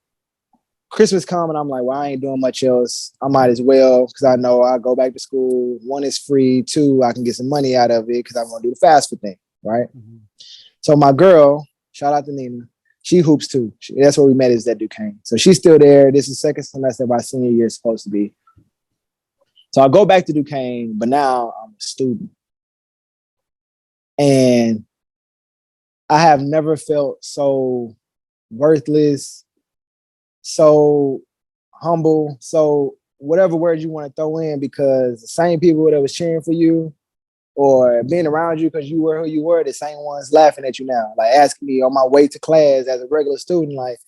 [SPEAKER 3] Christmas come and I'm like, well, I ain't doing much else. I might as well, because I know I go back to school. 1, it's free. 2, I can get some money out of it because I'm going to do the fast food thing. Right? Mm-hmm. So my girl, shout out to Nina, she hoops too. That's where we met, is at Duquesne. So she's still there. This is second semester of my senior year, supposed to be. So I go back to Duquesne, but now I'm a student. And I have never felt so worthless, so humble, so whatever words you want to throw in, because the same people that was cheering for you or being around you because you were who you were, the same ones laughing at you now, like asking me on my way to class as a regular student, like,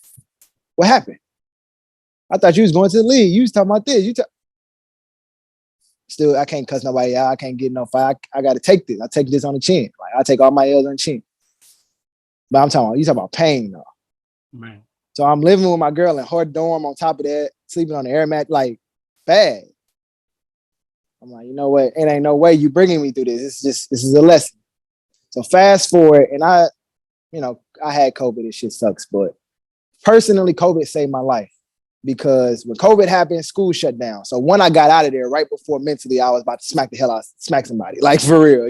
[SPEAKER 3] what happened? I thought you was going to the league. You was talking about this. Still, I can't cuss nobody out. I can't get no fight. I got to take this. I take this on the chin. Like I take all my L's on the chin. But you talking about pain though.
[SPEAKER 1] Man.
[SPEAKER 3] So I'm living with my girl in her dorm on top of that, sleeping on the air mat, like bad. I'm like, you know what? It ain't no way you bringing me through this. This is a lesson. So fast forward, and I had COVID. This shit sucks, but personally, COVID saved my life. Because when COVID happened, school shut down. So when I got out of there, right before mentally, I was about to smack somebody, like for real,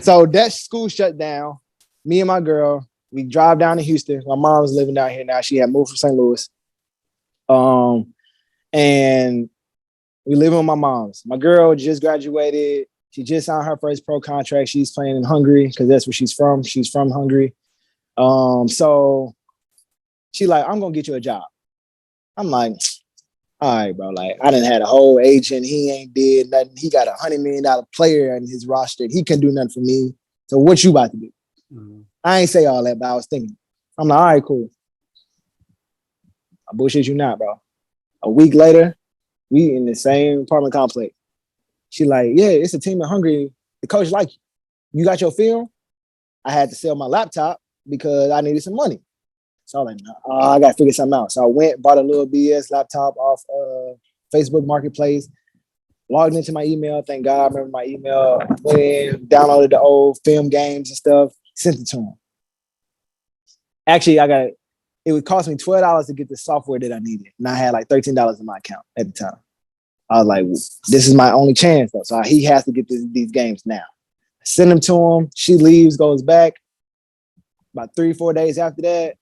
[SPEAKER 3] So that school shut down. Me and my girl, we drive down to Houston. My mom was living down here now. She had moved from St. Louis. And we live with my mom's. My girl just graduated. She just signed her first pro contract. She's playing in Hungary because that's where she's from. She's from Hungary. So she like, I'm gonna get you a job. I'm like, all right, bro. Like, I done had a whole agent. He ain't did nothing. He got $100 million player in his roster. He couldn't do nothing for me. So what you about to do? Mm-hmm. I ain't say all that, but I was thinking. I'm like, all right, cool. I bullshit you not, bro. A week later, we in the same apartment complex. She like, yeah, it's a team in Hungary. The coach like you. You got your film? I had to sell my laptop because I needed some money. So I was like, I got to figure something out. So I went, bought a little BS laptop off Facebook Marketplace, logged into my email. Thank God I remember my email. Went in, downloaded the old film games and stuff, sent it to him. Actually, it would cost me $12 to get the software that I needed. And I had like $13 in my account at the time. I was like, this is my only chance though. So he has to get these games now. I send them to him. She leaves, goes back. About 3-4 days after that,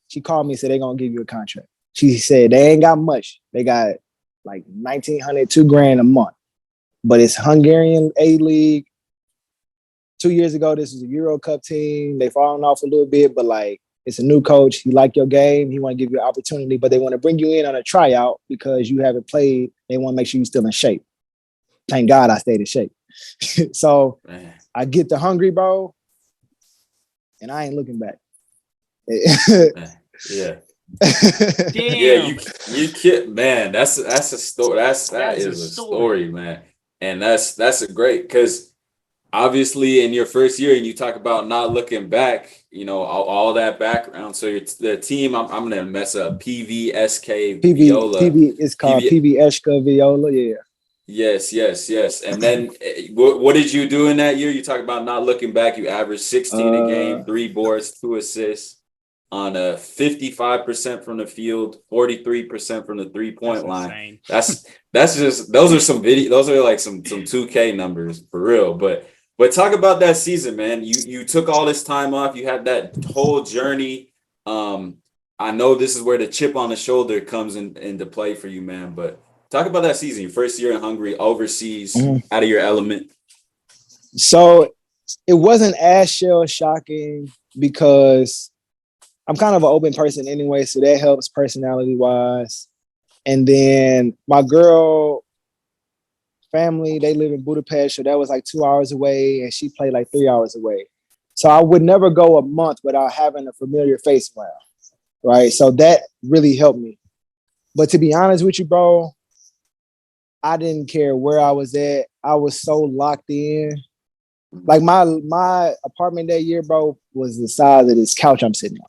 [SPEAKER 3] she called me and said, they're going to give you a contract. She said, they ain't got much. They got like $1,900, $2,000 a month. But it's Hungarian A-League. 2 years ago, this was a Euro Cup team. They fallen off a little bit, but like, it's a new coach. He like your game. He want to give you an opportunity, but they want to bring you in on a tryout because you haven't played. They want to make sure you're still in shape. Thank God I stayed in shape. So man. I get to Hungary, bro, and I ain't looking back.
[SPEAKER 2] Yeah. Yeah, you kid, man. That's a story. That is a story, man. And that's a great, because obviously in your first year, and you talk about not looking back, all that background. So the team, I'm gonna mess up. PVSK Viola.
[SPEAKER 3] It's called PVSK Viola. Yeah.
[SPEAKER 2] Yes. And then what did you do in that year? You talk about not looking back. You averaged 16 a game, 3 boards, 2 assists. On a 55% from the field, 43% from the 3-point line. That's just, those are some video. Those are like some 2K numbers for real. But talk about that season, man. You took all this time off. You had that whole journey. I know this is where the chip on the shoulder comes into play for you, man. But talk about that season, your first year in Hungary, overseas, out of your element.
[SPEAKER 3] So it wasn't as shell shocking because I'm kind of an open person anyway, so that helps personality wise. And then my girl family, they live in Budapest, so that was like 2 hours away, and she played like 3 hours away. So I would never go a month without having a familiar face around, right? So that really helped me. But to be honest with you, bro, I didn't care where I was at. I was so locked in. Like my apartment that year, bro, was the size of this couch I'm sitting on.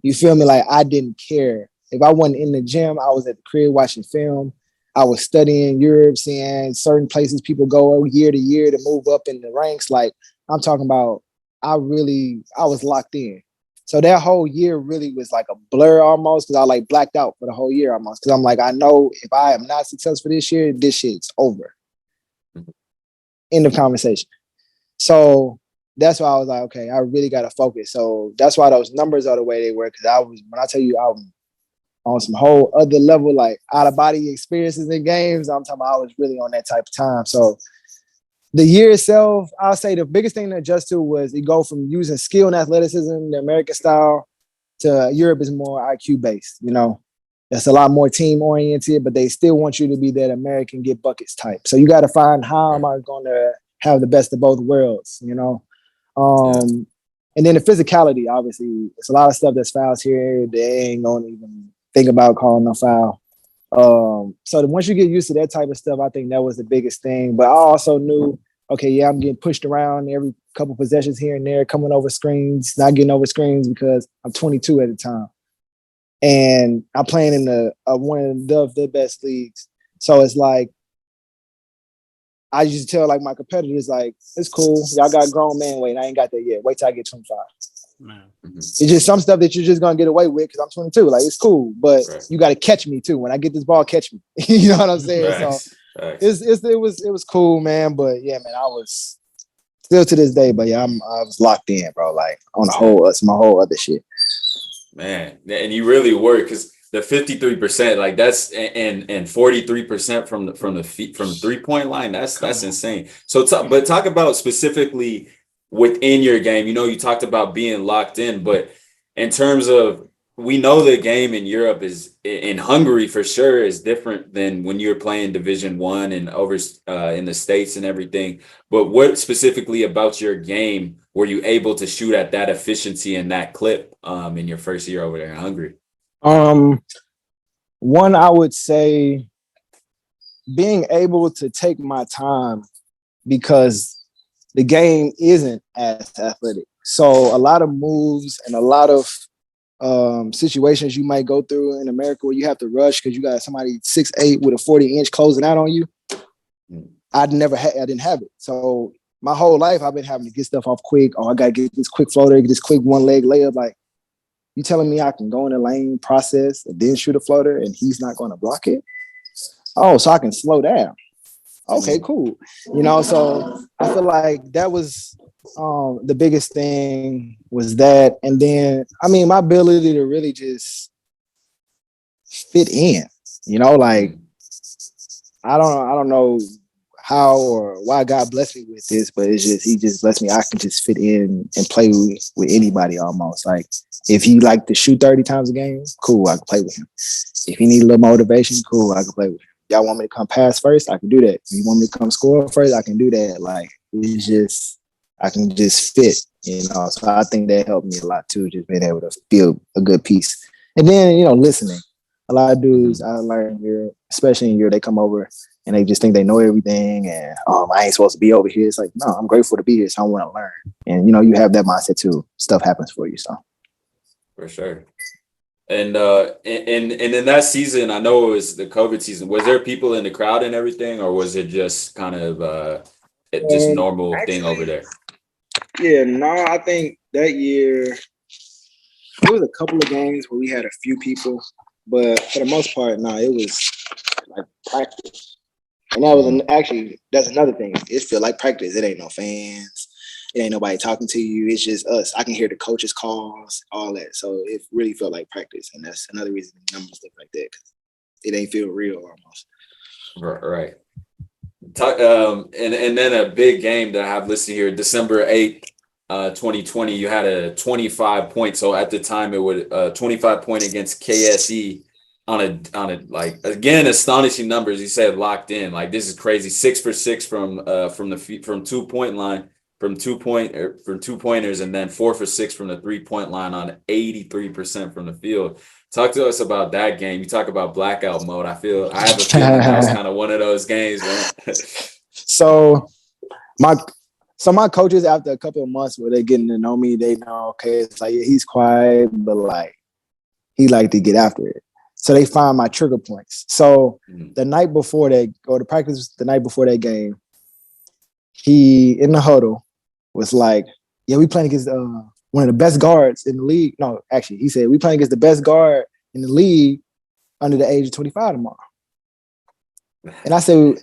[SPEAKER 3] You feel me? Like I didn't care. If I wasn't in the gym, I was at the crib watching film. I was studying Europe, seeing certain places people go year to year to move up in the ranks. Like I'm talking about, I was locked in. So that whole year really was like a blur almost because I like blacked out for the whole year almost. Because I'm like, I know if I am not successful this year, this shit's over. End of conversation. So that's why I was like, okay, I really got to focus. So that's why those numbers are the way they were. Because when I tell you I'm on some whole other level, like out of body experiences in games, I'm talking about I was really on that type of time. So the year itself, I'll say the biggest thing to adjust to was it go from using skill and athleticism, the American style, to Europe is more IQ based. You know, that's a lot more team oriented, but they still want you to be that American get buckets type. So you got to find how am I going to have the best of both worlds, you know? And then the physicality, obviously, it's a lot of stuff that's fouls here. They ain't going to even think about calling no foul. So once you get used to that type of stuff, I think that was the biggest thing. But I also knew, okay, yeah, I'm getting pushed around every couple possessions here and there, coming over screens, not getting over screens because I'm 22 at the time. And I'm playing in one of the best leagues. So it's like, I used to tell like my competitors, like, it's cool. Y'all got grown man weight. I ain't got that yet. Wait till I get 25. Man. It's just some stuff that you're just gonna get away with because I'm 22. Like it's cool, but you got to catch me too. When I get this ball, catch me. You know what I'm saying? So it was cool, man. But yeah, man, I was still to this day. But yeah, I was locked in, bro. Like on my whole other shit.
[SPEAKER 2] Man, and you really were because the 53%, like that's and 43% from the 3-point line. That's insane. So, but talk about specifically within your game. You know, you talked about being locked in, but in terms of, we know the game in Europe is in Hungary for sure is different than when you're playing Division I and over in the States and everything. But what specifically about your game were you able to shoot at that efficiency and that clip in your first year over there in Hungary?
[SPEAKER 3] One, I would say being able to take my time because the game isn't as athletic. So a lot of moves and a lot of situations you might go through in America where you have to rush because you got somebody 6'8" with a 40-inch closing out on you. I didn't have it. So my whole life I've been having to get stuff off quick. Oh, I gotta get this quick floater, get this quick one leg layup. Like, you telling me I can go in the lane, process, and then shoot a floater and he's not going to block it? Oh, so I can slow down. Okay, cool. You know, so I feel like that was the biggest thing was that. And then, I mean, my ability to really just fit in, you know, like, I don't know how or why God blessed me with this, but he just blessed me. I can just fit in and play with anybody almost. Like, if he like to shoot 30 times a game, cool, I can play with him. If he need a little motivation, cool, I can play with him. Y'all want me to come pass first? I can do that. If you want me to come score first? I can do that. Like, it's just, I can just fit, you know. So I think that helped me a lot too, just being able to feel a good piece. And then, you know, listening. A lot of dudes I learned here, especially in Europe, they come over and they just think they know everything and I ain't supposed to be over here. It's like, no, I'm grateful to be here, so I want to learn. And, you know, you have that mindset too. Stuff happens for you, so.
[SPEAKER 2] For sure. And in that season, I know it was the COVID season. Was there people in the crowd and everything, or was it just kind of just normal thing over there?
[SPEAKER 3] Yeah, no, I think that year there was a couple of games where we had a few people, but for the most part, no, it was like practice. And that was actually, that's another thing. It feel like practice. It ain't no fans. It ain't nobody talking to you. It's just us. I can hear the coaches' calls, all that. So it really felt like practice, and that's another reason the numbers look like that. 'Cause it ain't feel real almost.
[SPEAKER 2] Right. And then a big game that I have listed here, December 8th, 2020, you had a 25 point. So at the time it would 25 point against KSE on a like, again, astonishing numbers. You said locked in, like this is crazy. 6 for 6 from 2-point line, from 2-pointers, and then 4 for 6 from the 3-point line on 83% from the field. Talk to us about that game. You talk about blackout mode. I have a feeling that was kind of one of those games, man.
[SPEAKER 3] So my coaches, after a couple of months where they're getting to know me, they know, okay, it's like, yeah, he's quiet, but like he like to get after it. So they find my trigger points. So the night before that, or the practice the night before that game, he in the huddle was like, yeah, we playing against one of the best guards in the league. No, actually, he said, we playing against the best guard in the league under the age of 25 tomorrow. And I said,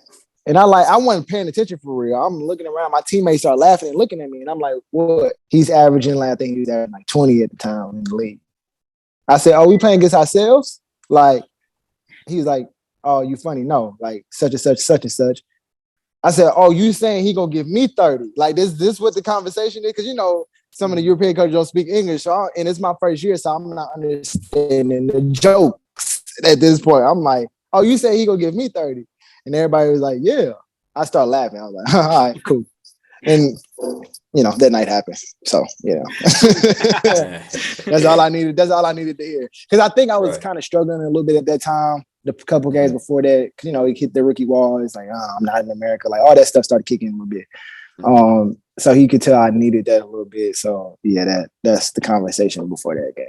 [SPEAKER 3] and I wasn't paying attention for real. I'm looking around, my teammates start laughing and looking at me, and I'm like, what? He's averaging, like, I think he was averaging like 20 at the time in the league. I said, oh, we playing against ourselves? Like, he was like, oh, you funny. No, like such and such, such and such. I said, oh, you saying he gonna give me 30? Like, this what the conversation is? Because, you know, some of the European coaches don't speak English, and it's my first year, so I'm not understanding the jokes at this point. I'm like, oh, you say he gonna give me 30? And everybody was like, yeah. I started laughing. I was like, all right, cool. And, you know, that night happened. So, you know, that's all I needed. That's all I needed to hear. Because I think I was kind of struggling a little bit at that time. The couple games before that, you know, he hit the rookie wall. It's like, oh, I'm not in America. Like, all that stuff started kicking a little bit. So he could tell I needed that a little bit. So, yeah, that's the conversation before that game.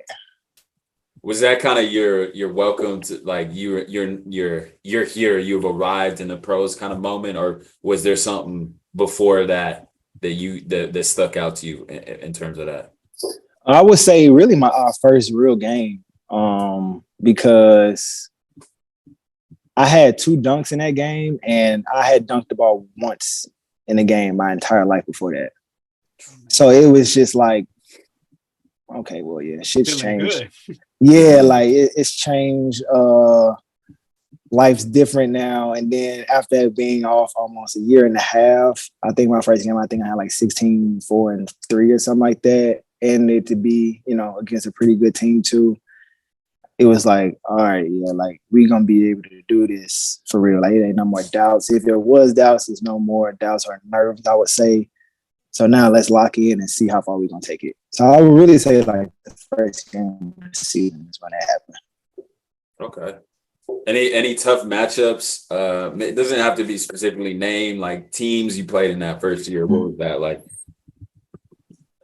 [SPEAKER 2] Was that kind of your welcome to, like, you're here, you've arrived in the pros kind of moment, or was there something before that that stuck out to you in terms of that?
[SPEAKER 3] I would say really my first real game, because I had 2 dunks in that game, and I had dunked the ball once in the game my entire life before that. So it was just like, okay, well, yeah, shit's changed. Yeah, like it's changed. Life's different now. And then after being off almost a year and a half, I think my first game, I had like 16, 4, and 3 or something like that. And it to be, you know, against a pretty good team too. It was like, all right, yeah, like we're gonna be able to do this for real. Like it ain't no more doubts. If there was doubts, there's no more doubts or nerves, I would say. So now let's lock in and see how far we're gonna take it. So I would really say like the first game of the season is when that happened.
[SPEAKER 2] Okay. Any tough matchups? It doesn't have to be specifically named, like teams you played in that first year. What was that like?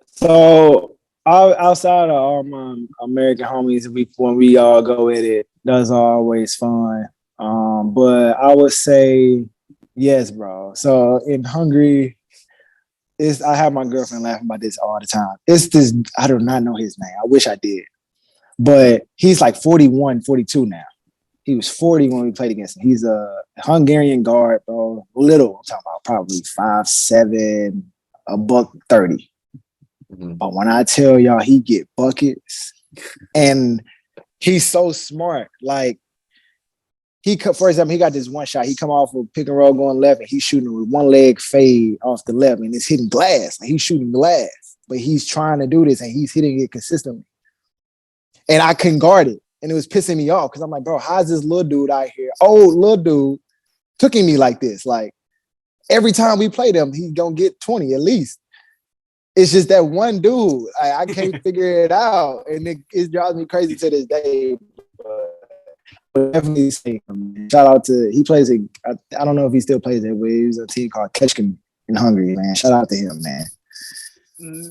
[SPEAKER 3] So outside of all my American homies, when we all go at it, that's always fun. But I would say yes, bro. So in Hungary, I have my girlfriend laughing about this all the time. It's this, I do not know his name. I wish I did. But he's like 41, 42 now. He was 40 when we played against him. He's a Hungarian guard, bro. Little, I'm talking about probably 5'7", $130. But when I tell y'all he get buckets, and he's so smart. Like, for example, he got this one shot. He come off a pick and roll going left, and he's shooting with one leg fade off the left, and it's hitting glass. Like, he's shooting glass, but he's trying to do this, and he's hitting it consistently. And I couldn't guard it, and it was pissing me off because I'm like, bro, how's this little dude out here, old little dude, cooking me like this? Like, every time we play them, he's gonna get 20 at least. It's just that one dude. I can't figure it out, and it drives me crazy to this day. But definitely say shout out to, he plays I don't know if he still plays there, but he was a team called Kecskemét in Hungary, man. Shout out to him, man.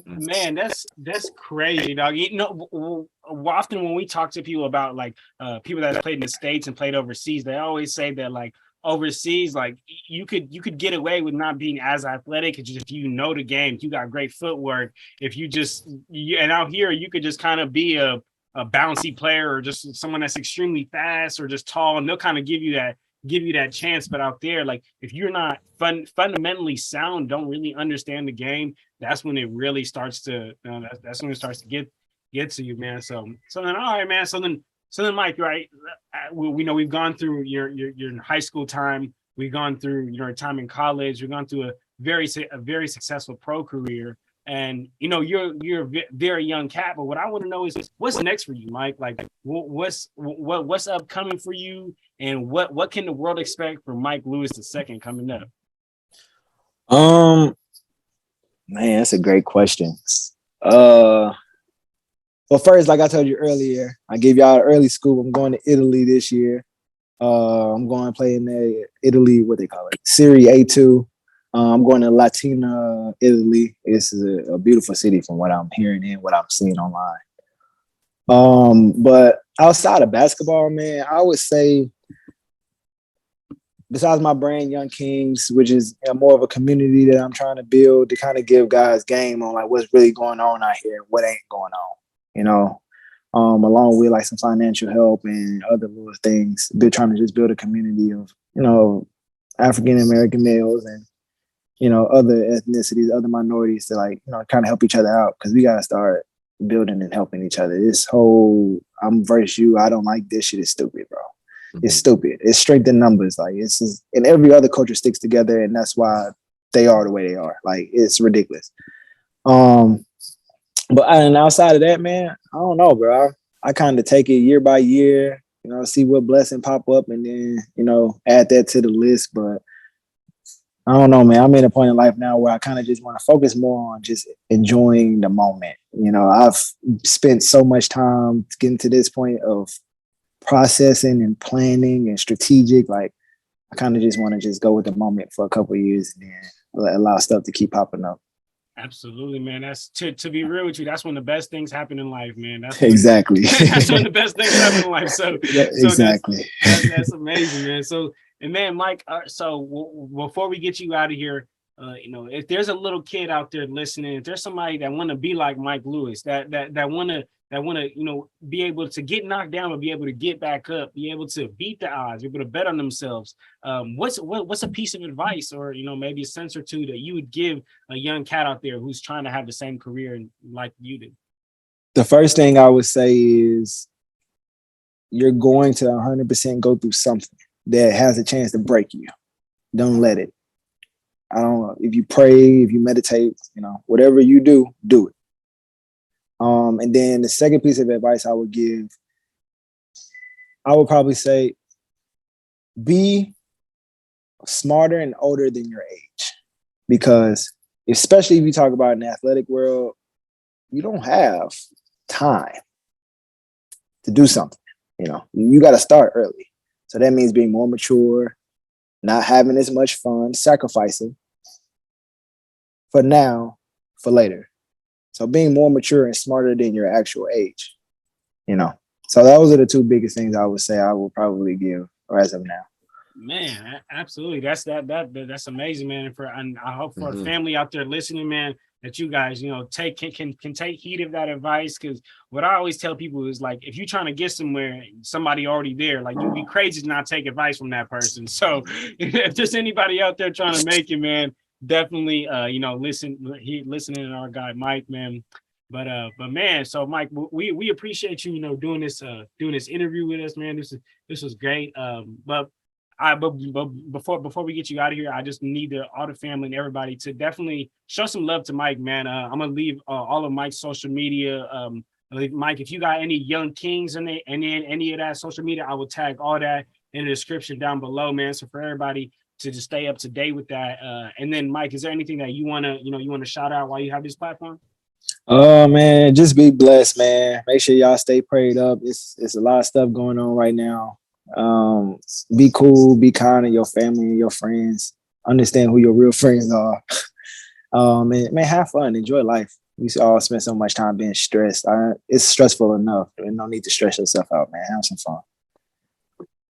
[SPEAKER 1] Man, that's crazy, dog. You know, often when we talk to people about like people that have played in the States and played overseas, they always say that like overseas, like you could get away with not being as athletic if you know the game. You got great footwork. If and out here you could just kind of be a bouncy player or just someone that's extremely fast or just tall, and they'll kind of give you give you that chance. But out there, like if you're not fundamentally sound, don't really understand the game, that's when it really starts to that's when it starts to get to you, man. So then, all right, man. So then, Mike, right? We know we've gone through your high school time. We've gone through your time in college. We've gone through a very successful pro career. And you're a very young cat, but what I want to know is what's next for you, Mike? Like what's upcoming for you, and what can the world expect from Mike Lewis II coming up?
[SPEAKER 3] Man, that's a great question. Well, first, like I told you earlier, I gave y'all an early scoop. I'm going to Italy this year. I'm going to play in the Italy, what they call it, Serie A2. I'm going to Latina, Italy. It's a beautiful city from what I'm hearing and what I'm seeing online. But outside of basketball, man, I would say, besides my brand, Young Kings, which is more of a community that I'm trying to build to kind of give guys game on like what's really going on out here, what ain't going on. Along with like some financial help and other little things. They're trying to just build a community of, African American males and, other ethnicities, other minorities to like, kind of help each other out, because we got to start building and helping each other. This whole I'm versus you, I don't like this shit is stupid, bro. It's stupid. It's strength in numbers. Like it's just, and every other culture sticks together, and that's why they are the way they are. Like it's ridiculous. But and outside of that, man, I don't know, bro. I kind of take it year by year, see what blessing pop up, and then, add that to the list. But I don't know, man. I'm in a point in life now where I kind of just want to focus more on just enjoying the moment. I've spent so much time getting to this point of processing and planning and strategic. Like I kind of just want to just go with the moment for a couple of years and then allow stuff to keep popping up.
[SPEAKER 1] Absolutely, man. That's to be real with you. That's when the best things happen in life, man.
[SPEAKER 3] Exactly.
[SPEAKER 1] That's when the best things happen in life. So
[SPEAKER 3] exactly.
[SPEAKER 1] That's amazing, man. So, and man, Mike. Before we get you out of here, if there's a little kid out there listening, if there's somebody that want to be like Mike Lewis, that want to be able to get knocked down, but be able to get back up, be able to beat the odds, be able to bet on themselves. What's a piece of advice, or maybe a sense or two that you would give a young cat out there who's trying to have the same career like you did?
[SPEAKER 3] The first thing I would say is you're going to 100% go through something that has a chance to break you. Don't let it. I don't know if you pray, if you meditate, whatever you do it. And then the second piece of advice I would give, I would probably say, be smarter and older than your age. Because especially if you talk about in the athletic world, you don't have time to do something. You got to start early. So that means being more mature, not having as much fun, sacrificing for now, for later. So being more mature and smarter than your actual age, So those are the two biggest things I would say I will probably give as of now.
[SPEAKER 1] Man, absolutely. That's amazing, man. And I hope for a family out there listening, man, that you guys, can take heed of that advice. Because what I always tell people is, like, if you're trying to get somewhere, somebody already there, like, you'd be crazy to not take advice from that person. So if there's anybody out there trying to make it, man, definitely listening to our guy Mike, man. But man, so Mike, we appreciate you doing this interview with us, man. This was great. But before we get you out of here, I just need all the family and everybody to definitely show some love to Mike, man. I'm gonna leave all of Mike's social media. Mike, if you got any Young Kings in it and then any of that social media, I will tag all that in the description down below, man. So for everybody to just stay up to date with that. And then Mike, is there anything that you wanna shout out while you have this platform?
[SPEAKER 3] Oh man, just be blessed, man. Make sure y'all stay prayed up. It's a lot of stuff going on right now. Be cool, be kind to your family and your friends. Understand who your real friends are. And man, have fun, enjoy life. We all spend so much time being stressed. It's stressful enough. And no need to stress yourself out, man. Have some fun.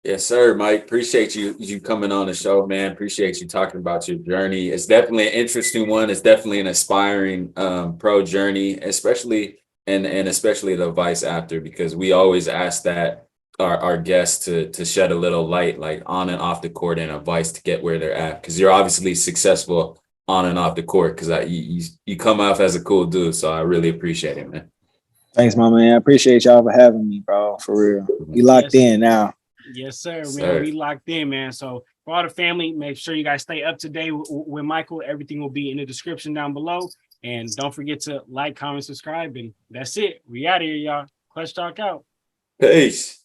[SPEAKER 2] Yes, sir, Mike. Appreciate you coming on the show, man. Appreciate you talking about your journey. It's definitely an interesting one. It's definitely an aspiring pro journey, especially and especially the advice after, because we always ask that our guests to shed a little light, like on and off the court, and advice to get where they're at, because you're obviously successful on and off the court, because you come off as a cool dude, so I really appreciate it, man.
[SPEAKER 3] Thanks, my man. I appreciate y'all for having me, bro. For real. We locked in now.
[SPEAKER 1] Yes, sir, man.
[SPEAKER 2] Sir.
[SPEAKER 1] We locked in, man. So for all the family, make sure you guys stay up to date with Michael. Everything will be in the description down below. And don't forget to like, comment, subscribe. And that's it. We out of here, y'all. Clutch Talk out.
[SPEAKER 2] Peace.